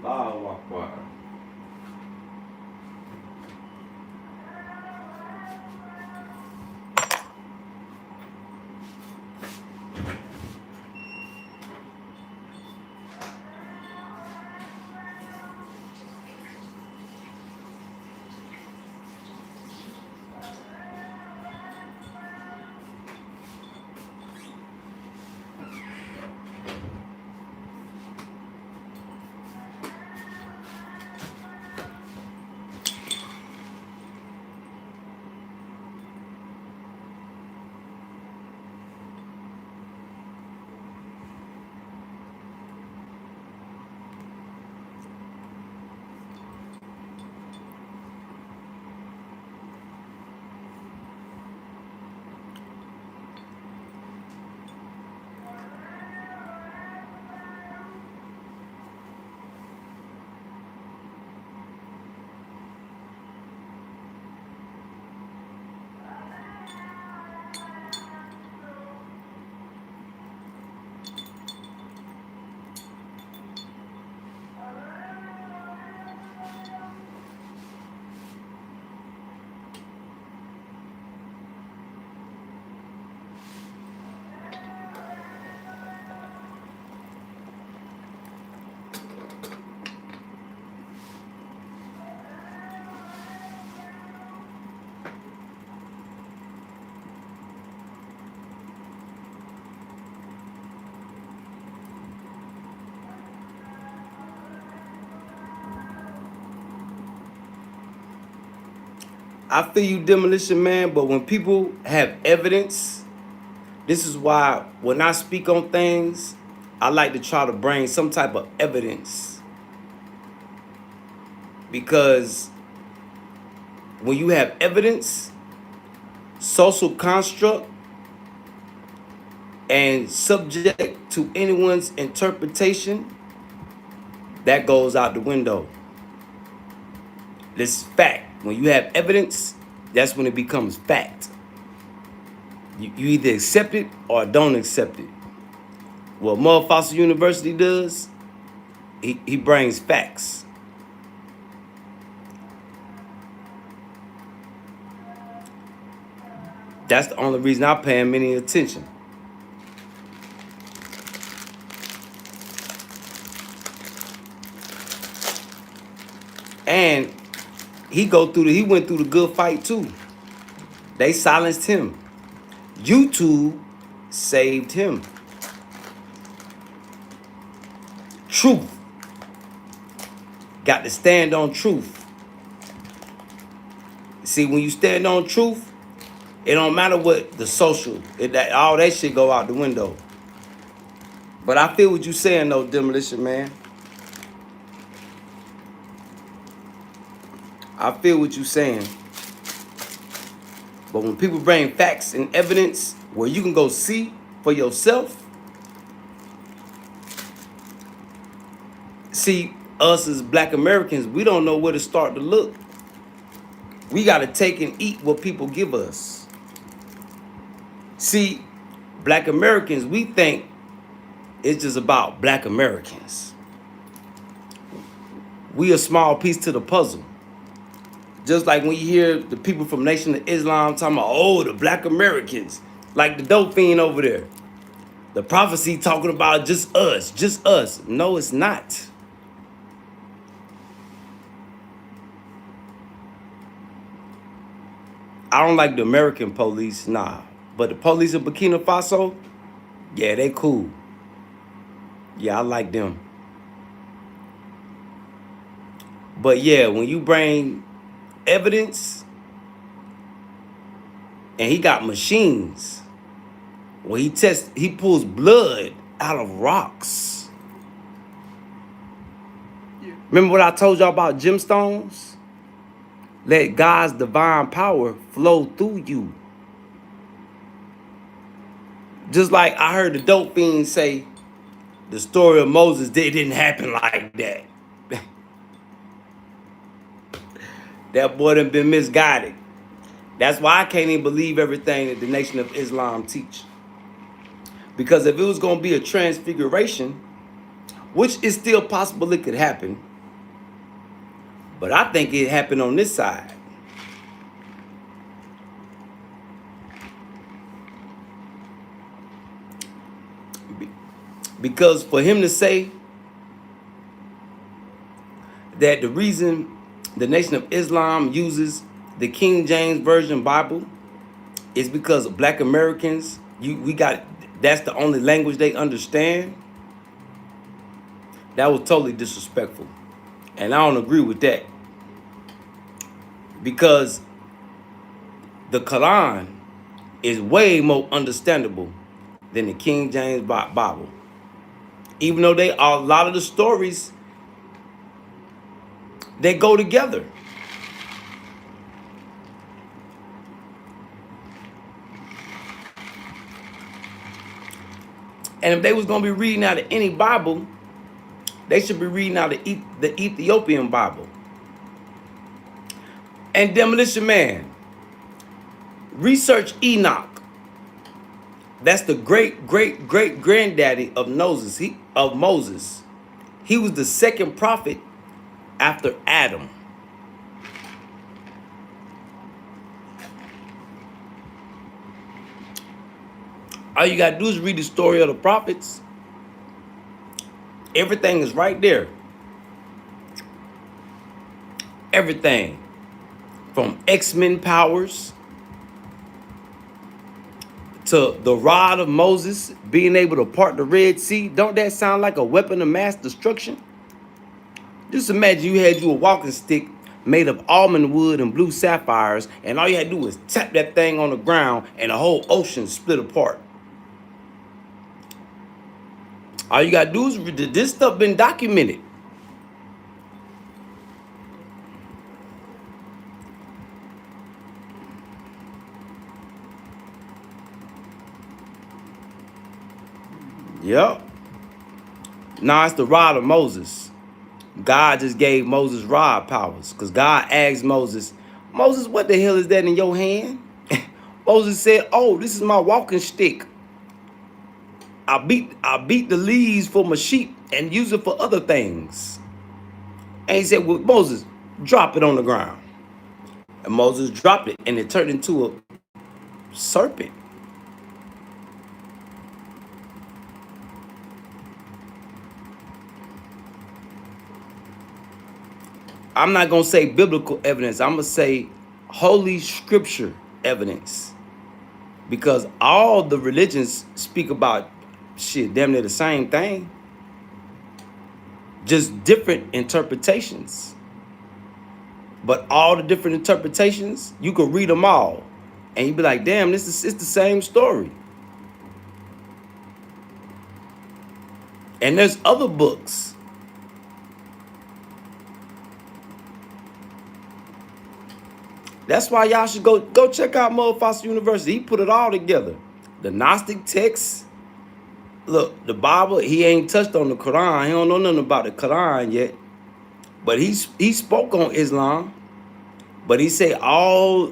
Wow, wow. I feel you, Demolition Man, but when people have evidence, this is why when I speak on things, I like to try to bring some type of evidence. Because when you have evidence, social construct, and subject to anyone's interpretation, that goes out the window. This is fact. When you have evidence, that's when it becomes fact. You either accept it or don't accept it. What Motherfucker University does, he brings facts. That's the only reason I pay him any attention. And he went through the good fight too. They silenced him. YouTube saved him. Truth. Got to stand on truth. See, when you stand on truth, it don't matter what the social, all that shit go out the window. But I feel what you saying though, Demolition Man. I feel what you saying. But when people bring facts and evidence where you can go see for yourself, see, us as Black Americans, we don't know where to start to look. We got to take and eat what people give us. See, Black Americans, we think it's just about Black Americans. We a small piece to the puzzle. Just like when you hear the people from Nation of Islam talking about, oh, the Black Americans, like the dope fiend over there. The prophecy talking about just us, just us. No, it's not. I don't like the American police, nah. But the police in Burkina Faso, yeah, they cool. Yeah, I like them. But yeah, when you bring evidence, and he got machines, when he pulls blood out of rocks. Yeah. Remember what I told y'all about gemstones? Let God's divine power flow through you. Just like I heard the dope fiend say, the story of Moses, it didn't happen like that. That boy done been misguided. That's why I can't even believe everything that the Nation of Islam teach. Because if it was going to be a transfiguration, which is still possible it could happen, but I think it happened on this side. Because for him to say that the reason the Nation of Islam uses the King James Version Bible is because Black Americans, that's the only language they understand. That was totally disrespectful. And I don't agree with that. Because the Quran is way more understandable than the King James Bible. Even though a lot of the stories, they go together. And if they was going to be reading out of any Bible, they should be reading out of the Ethiopian Bible. And Demolition Man, research Enoch. That's the great-great-great-granddaddy of Moses. He was the second prophet after Adam. All you got to do is read the story of the prophets. Everything is right there. Everything. From X-Men powers to the rod of Moses being able to part the Red Sea. Don't that sound like a weapon of mass destruction? Just imagine you had a walking stick made of almond wood and blue sapphires, and all you had to do was tap that thing on the ground and the whole ocean split apart. All you gotta do is read. This stuff been documented. Yep. Nah, it's the rod of Moses. God just gave Moses rod powers. Because God asked Moses, what the hell is that in your hand? Moses said, "Oh, this is my walking stick. I beat the leaves for my sheep and use it for other things." And he said, "Well, Moses, drop it on the ground." And Moses dropped it, and it turned into a serpent. I'm not gonna say biblical evidence. I'm gonna say holy scripture evidence, because all the religions speak about shit damn near the same thing, just different interpretations. But all the different interpretations, you can read them all, and you be like, damn, it's the same story. And there's other books. That's why y'all should go check out Motherfucker University. He put it all together. The Gnostic texts. Look, the Bible, he ain't touched on the Quran. He don't know nothing about the Quran yet. But he spoke on Islam. But he said all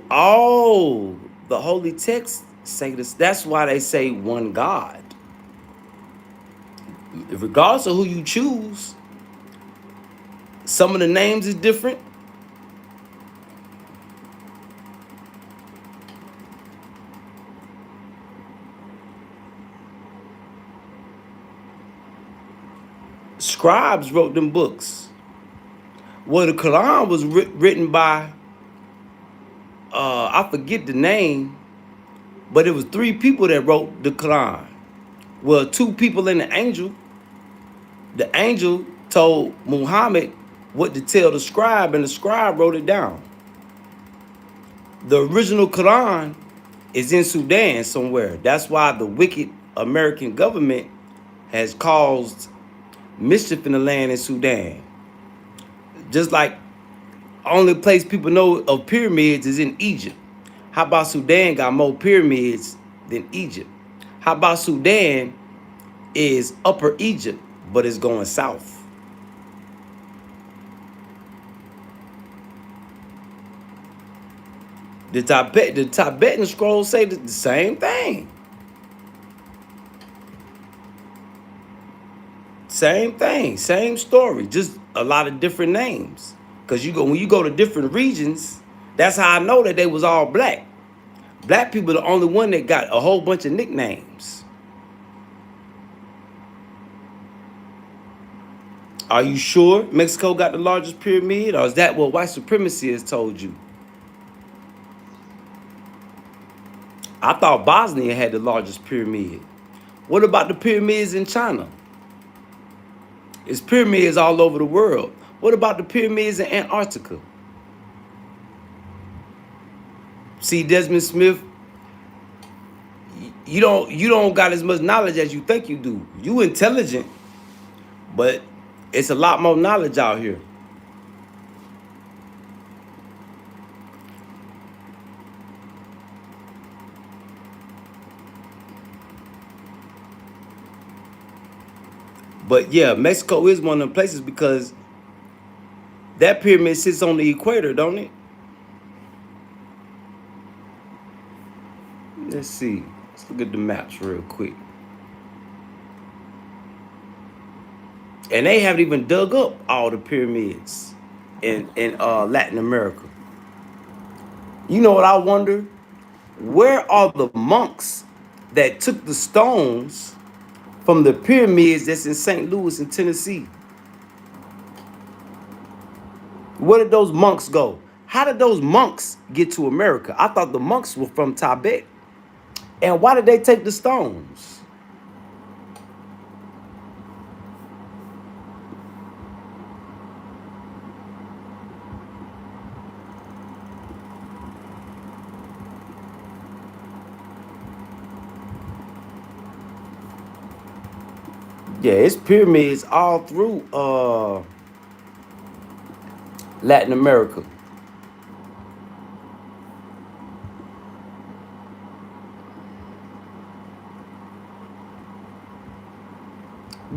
the holy texts say this. That's why they say one God. Regardless of who you choose, some of the names is different. Scribes wrote them books. Well, the Quran was written by, I forget the name, but it was 3 people that wrote the Quran. Well, 2 people and the angel. The angel told Muhammad what to tell the scribe, and the scribe wrote it down. The original Quran is in Sudan somewhere. That's why the wicked American government has caused mischief in the land in Sudan. Just like only place people know of pyramids is in Egypt. How about Sudan got more pyramids than Egypt? How about Sudan is Upper Egypt, but it's going south? The Tibetan scrolls say the same thing. Same thing, same story, just a lot of different names. Cause when you go to different regions, that's how I know that they was all black. Black people are the only one that got a whole bunch of nicknames. Are you sure Mexico got the largest pyramid, or is that what white supremacy has told you? I thought Bosnia had the largest pyramid. What about the pyramids in China? It's pyramids all over the world. What about the pyramids in Antarctica? See, Desmond Smith, you don't got as much knowledge as you think you do. You intelligent, but it's a lot more knowledge out here. But yeah, Mexico is one of the places, because that pyramid sits on the equator, don't it? Let's see. Let's look at the maps real quick. And they haven't even dug up all the pyramids in Latin America. You know what I wonder? Where are the monks that took the stones from the pyramids that's in St. Louis in Tennessee? Where did those monks go? How did those monks get to America? I thought the monks were from Tibet. And why did they take the stones? Yeah, it's pyramids all through Latin America.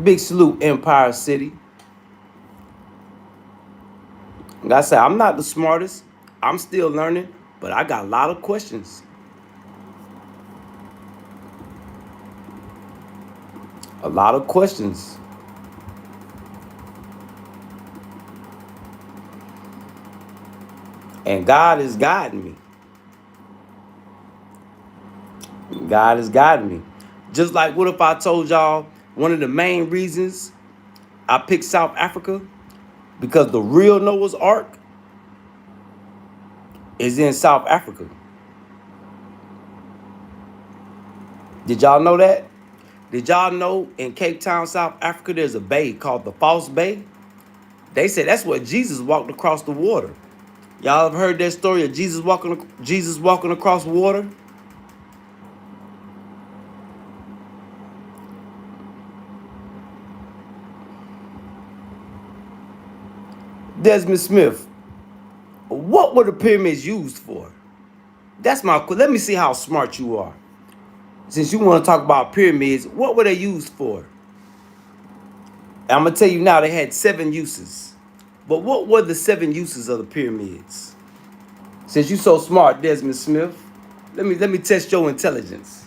Big salute, Empire City. Like I said, I'm not the smartest. I'm still learning, but I got a lot of questions. A lot of questions. And God is guiding me. God is guiding me. Just like what if I told y'all one of the main reasons I picked South Africa? Because the real Noah's Ark is in South Africa. Did y'all know that? Did y'all know in Cape Town, South Africa, there's a bay called the False Bay? They say that's where Jesus walked across the water. Y'all have heard that story of Jesus walking across water? Desmond Smith, what were the pyramids used for? That's my. Let me see how smart you are. Since you want to talk about pyramids, what were they used for? I'm gonna tell you now. They had 7 uses. But what were the 7 uses of the pyramids? Since you so smart, Desmond Smith, let me test your intelligence.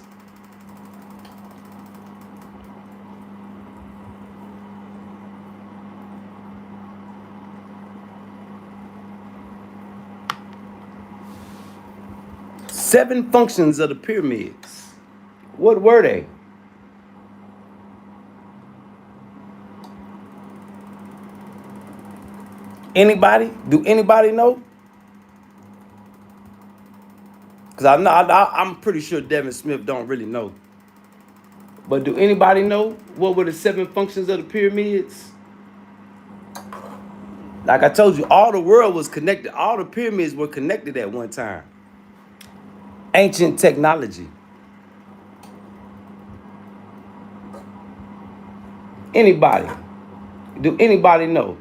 Seven functions of the pyramids. What were they? Anybody? Do anybody know? Because I'm pretty sure Devin Smith don't really know. But do anybody know what were the 7 functions of the pyramids? Like I told you, all the world was connected. All the pyramids were connected at one time. Ancient technology. Anybody? Do anybody know?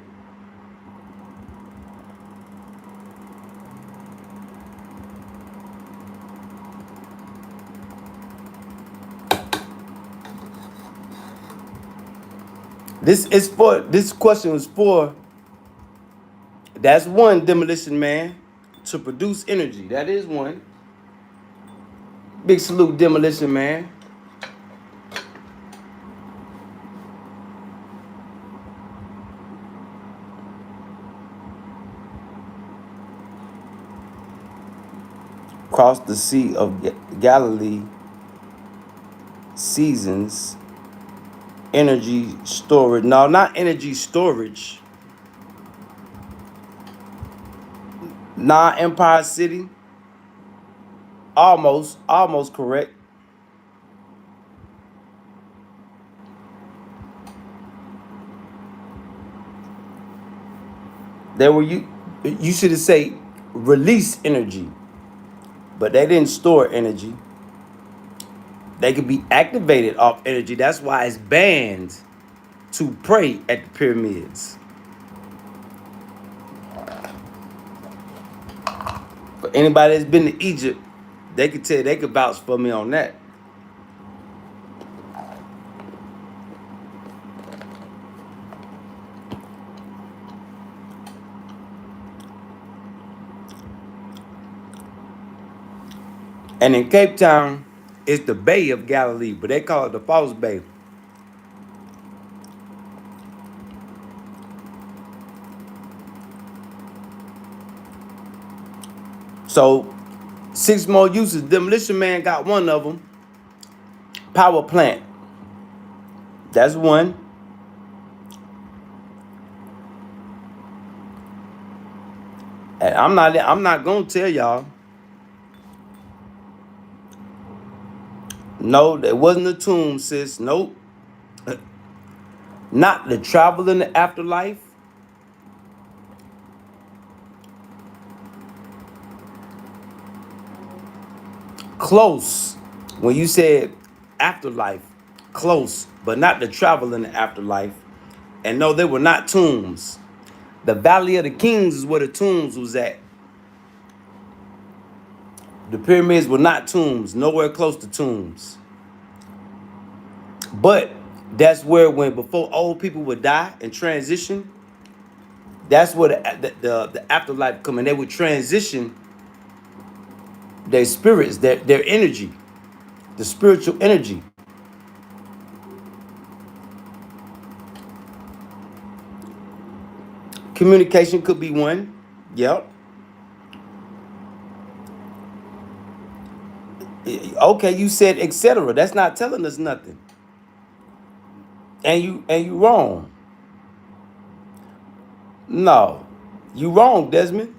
This question was for, that's one, Demolition Man, to produce energy. That is one. Big salute, Demolition Man. Cross the Sea of Galilee, seasons, energy storage. No, not energy storage. Non-Empire City. Almost correct. They were you should have said release energy, but they didn't store energy. They could be activated off energy. That's why it's banned to pray at the pyramids. For anybody that's been to Egypt, they could vouch for me on that. And in Cape Town, it's the Bay of Galilee, but they call it the False Bay. So 6 more uses. Demolition Man got one of them. Power plant. That's one. And I'm not gonna tell y'all. No, there wasn't a tomb, sis. Nope. Not the travel in the afterlife. Close. When you said afterlife, close, but not the travel in the afterlife. And no, they were not tombs. The Valley of the Kings is where the tombs was at. The pyramids were not tombs, nowhere close to tombs. But that's where when before old people would die and transition, that's where the afterlife come in. They would transition their spirits, their energy, the spiritual energy. Communication could be one. Yep. Okay, you said etc. That's not telling us nothing. And you wrong. No. You wrong, Desmond.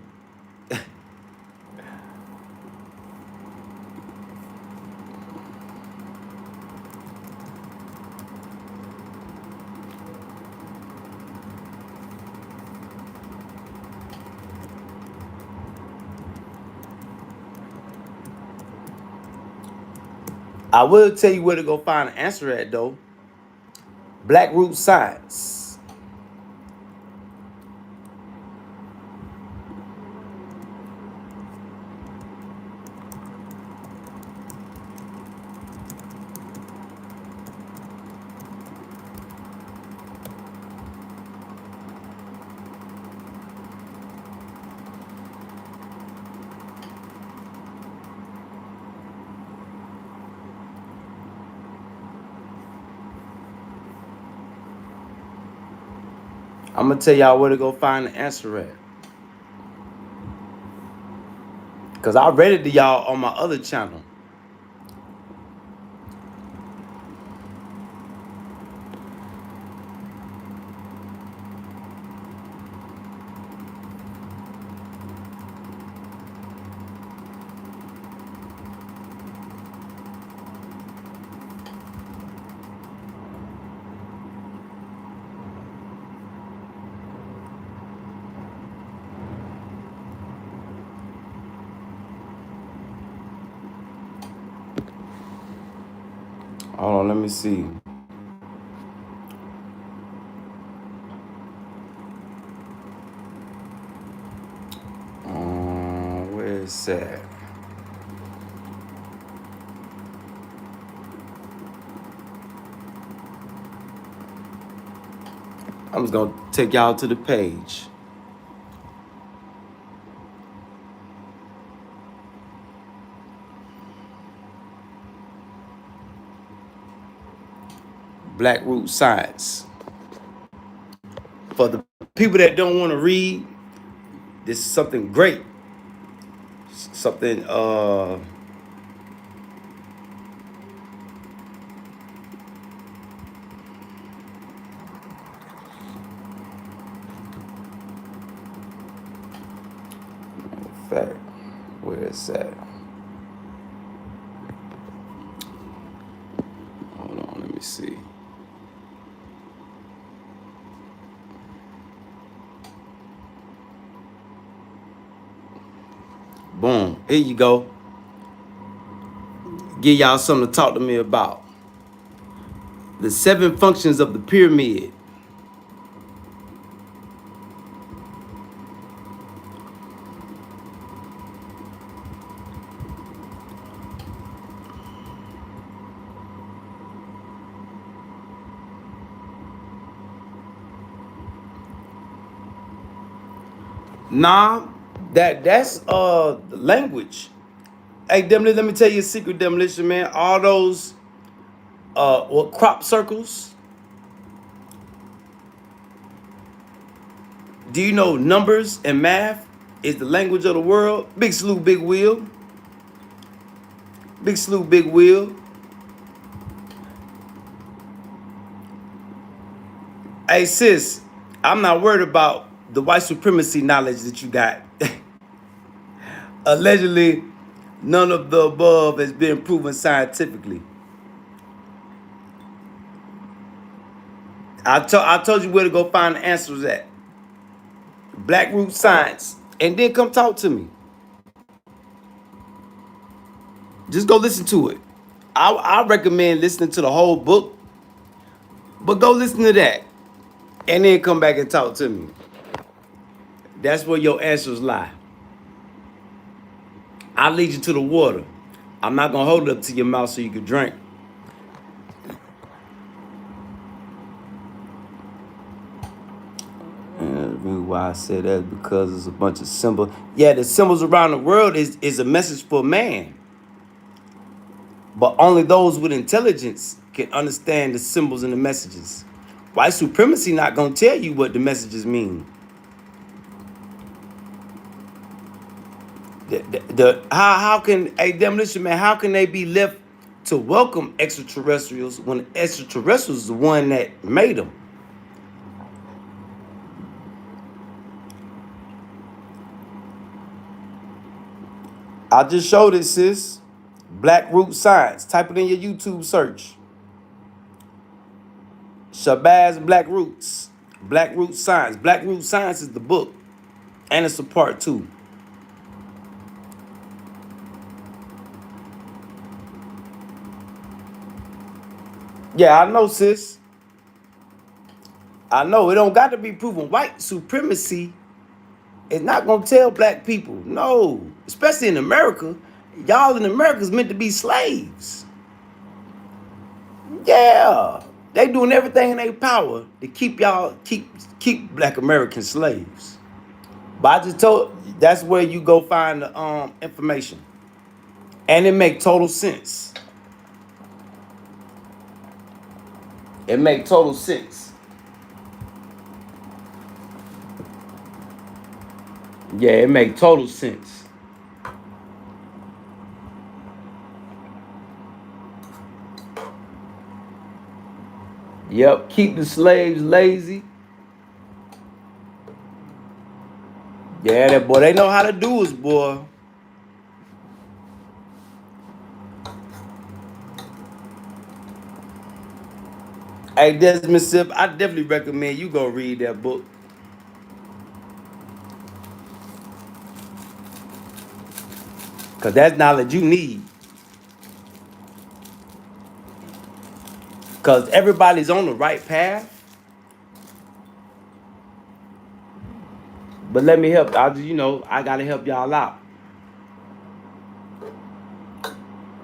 I will tell you where to go find an answer at though. Black root science. I'm gonna tell y'all where to go find the answer at. Cause I read it to y'all on my other channel. Hold on, let me see. Where is that? I'm just gonna take y'all to the page. Black root science. For the people that don't want to read, this is something great. Something fact, where is that? Hold on, let me see. Boom, here you go. Give y'all something to talk to me about. The 7 functions of the pyramid. Nah, that's language. Hey, Demolition, let me tell you a secret, Demolition, man. All those crop circles. Do you know numbers and math is the language of the world? Big salute, Big Wheel. Big salute, Big Wheel. Hey, sis, I'm not worried about the white supremacy knowledge that you got. Allegedly, none of the above has been proven scientifically. I told you where to go find the answers at. Black root science. And then come talk to me. Just go listen to it. I recommend listening to the whole book, but go listen to that. And then come back and talk to me. That's where your answers lie. I'll lead you to the water. I'm not going to hold it up to your mouth so you can drink. And the reason why I say that is because it's a bunch of symbols. Yeah, the symbols around the world is a message for man. But only those with intelligence can understand the symbols and the messages. White supremacy not going to tell you what the messages mean. How can a demolition man? How can they be left to welcome extraterrestrials when extraterrestrials is the one that made them? I just showed it, sis. Black Root Science. Type it in your YouTube search. Shabazz Black Roots. Black Root Science. Black Root Science is the book. And it's a part 2. Yeah, I know, sis. I know. It don't got to be proven. White supremacy is not going to tell black people. No. Especially in America. Y'all in America is meant to be slaves. Yeah. They doing everything in their power to keep y'all, keep black American slaves. But I just told, that's where you go find the information. And it make total sense. It make total sense. Yeah, it make total sense. Yep, keep the slaves lazy. Yeah, that boy, they know how to do us, boy. Hey, Desmond Sip, I definitely recommend you go read that book. Because that's knowledge you need. Because everybody's on the right path. But let me help. I got to help y'all out.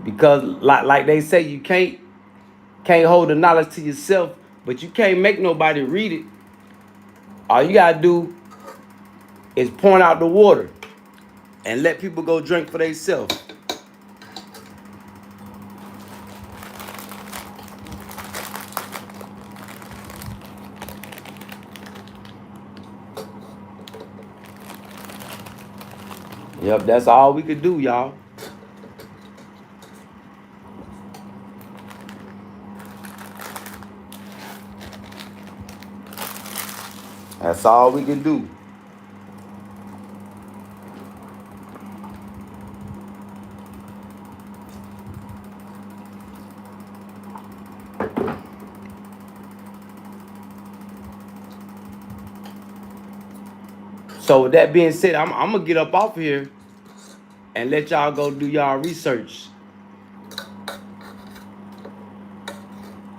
Because like they say, you can't hold the knowledge to yourself, but you can't make nobody read it. All you got to do is point out the water and let people go drink for themselves. Yep, that's all we could do, y'all. That's all we can do. So with that being said, I'm gonna get up off of here and let y'all go do y'all research.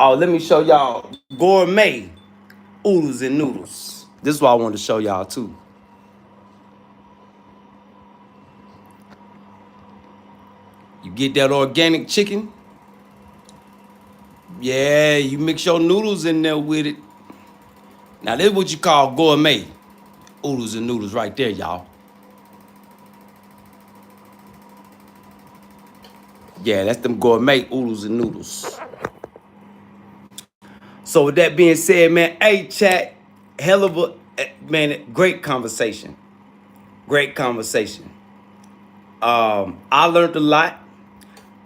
Oh, let me show y'all gourmet oodles and noodles. This is what I wanted to show y'all too. You get that organic chicken. Yeah, you mix your noodles in there with it. Now this is what you call gourmet oodles and noodles right there, y'all. Yeah, that's them gourmet oodles and noodles. So with that being said, man, hey chat, hell of a man, great conversation. Great conversation. I learned a lot.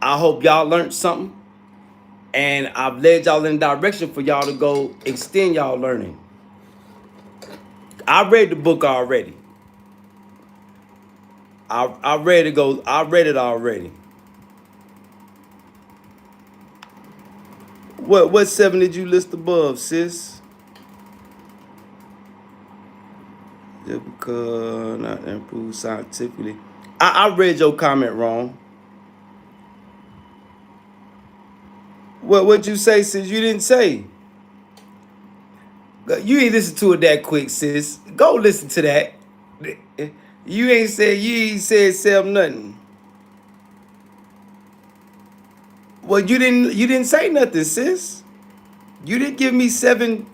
I hope y'all learned something. And I've led y'all in a direction for y'all to go extend y'all learning. I read the book already. I read it already. What 7 did you list above, sis? Yeah, because not improved scientifically. I read your comment wrong. What'd you say, sis? You didn't say. You ain't listen to it that quick, sis. Go listen to that. You ain't said self nothing. Well, you didn't say nothing, sis. You didn't give me seven.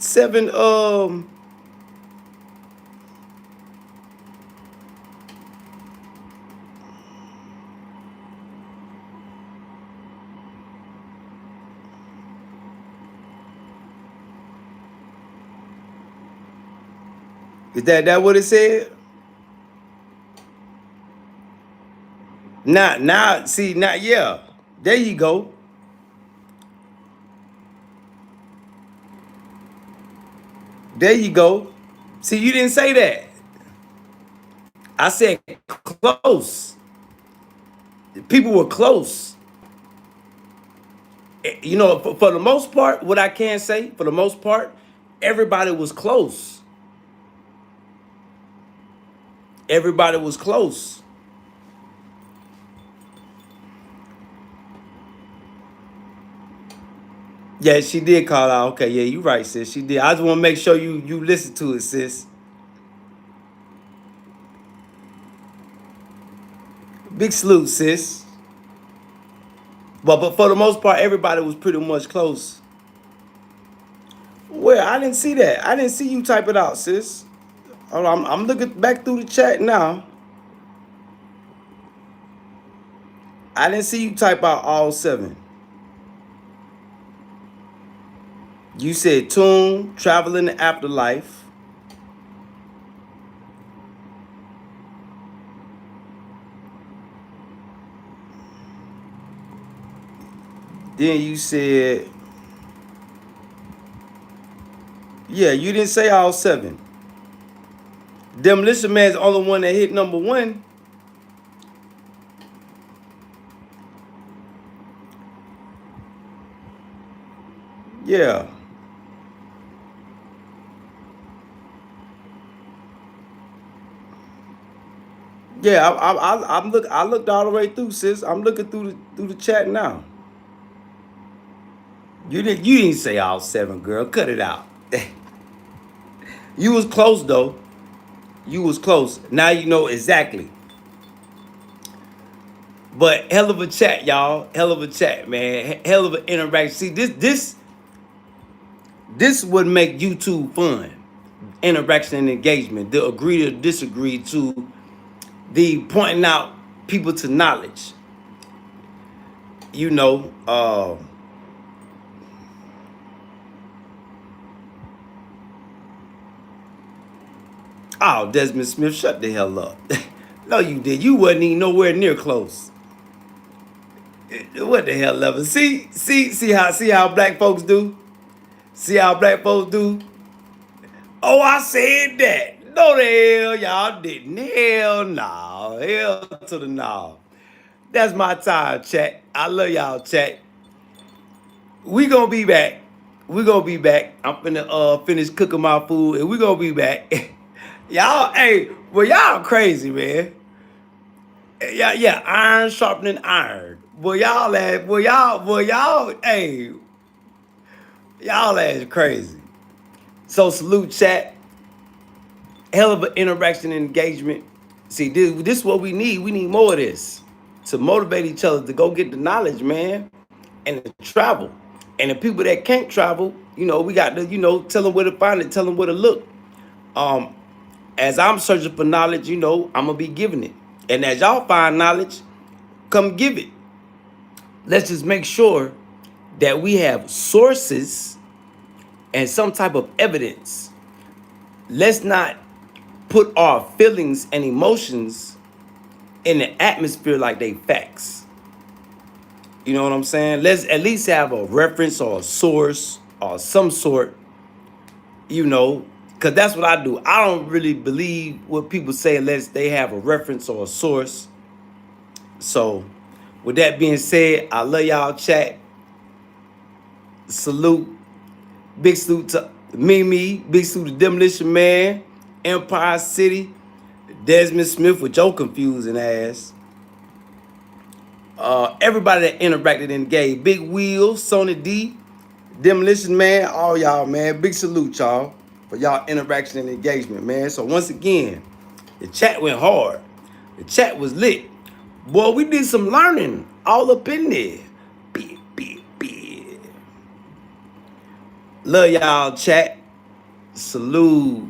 Is that what it said? Now, see, now, yeah. There you go. There you go. See, you didn't say that. I said close. People were close. You know, for the most part, what I can say, for the most part, everybody was close. Everybody was close. Yeah, she did call out. Okay, yeah, you right, sis. She did. I just want to make sure you listen to it, sis. Big salute, sis. But for the most part, everybody was pretty much close. Well, I didn't see that. I didn't see you type it out, sis. Hold on, I'm looking back through the chat now. I didn't see you type out all 7. You said tune, travel in the afterlife. Then you said, yeah, you didn't say all 7. Demolition Man's the only one that hit number 1. Yeah. Yeah, I looked all the way through, sis. I'm looking through the chat now. You didn't say all 7, girl. Cut it out. You was close though. You was close. Now you know exactly. But hell of a chat, y'all. Hell of a chat, man. Hell of an interaction. See, this would make YouTube fun. Interaction and engagement. The agree to disagree to the pointing out people to knowledge. You know, oh, Desmond Smith, shut the hell up. No, you did. You wasn't even nowhere near close. What the hell, level? See how black folks do? See how black folks do? Oh, I said that. No, the hell y'all didn't. Hell no. Hell to the no. That's my time, chat. I love y'all, chat. We gonna be back. We gonna be back. I'm finna finish cooking my food, and we gonna be back. Y'all, hey, well, y'all crazy, man. Yeah, iron sharpening iron. Well, y'all, hey, y'all ass crazy. So salute, chat. Hell of an interaction and engagement. See, this is what we need. We need more of this to motivate each other to go get the knowledge, man, and to travel. And the people that can't travel, you know, we got to, you know, tell them where to find it, tell them where to look. As I'm searching for knowledge, you know, I'm gonna be giving it. And as y'all find knowledge, come give it. Let's just make sure that we have sources and some type of evidence. Let's not put our feelings and emotions in the atmosphere like they facts. You know what I'm saying? Let's at least have a reference or a source or some sort, you know, because that's what I do. I don't really believe what people say unless they have a reference or a source. So, with that being said, I love y'all, chat. Salute. Big salute to Mimi. Big salute to Demolition Man. Empire City. Desmond Smith with your confusing ass. Everybody that interacted and gave. Big Wheel, Sony D, Demolition Man, all y'all, man. Big salute, y'all, for y'all interaction and engagement, man. So once again, the chat went hard. The chat was lit. Boy, we did some learning all up in there. Love y'all, chat. Salute.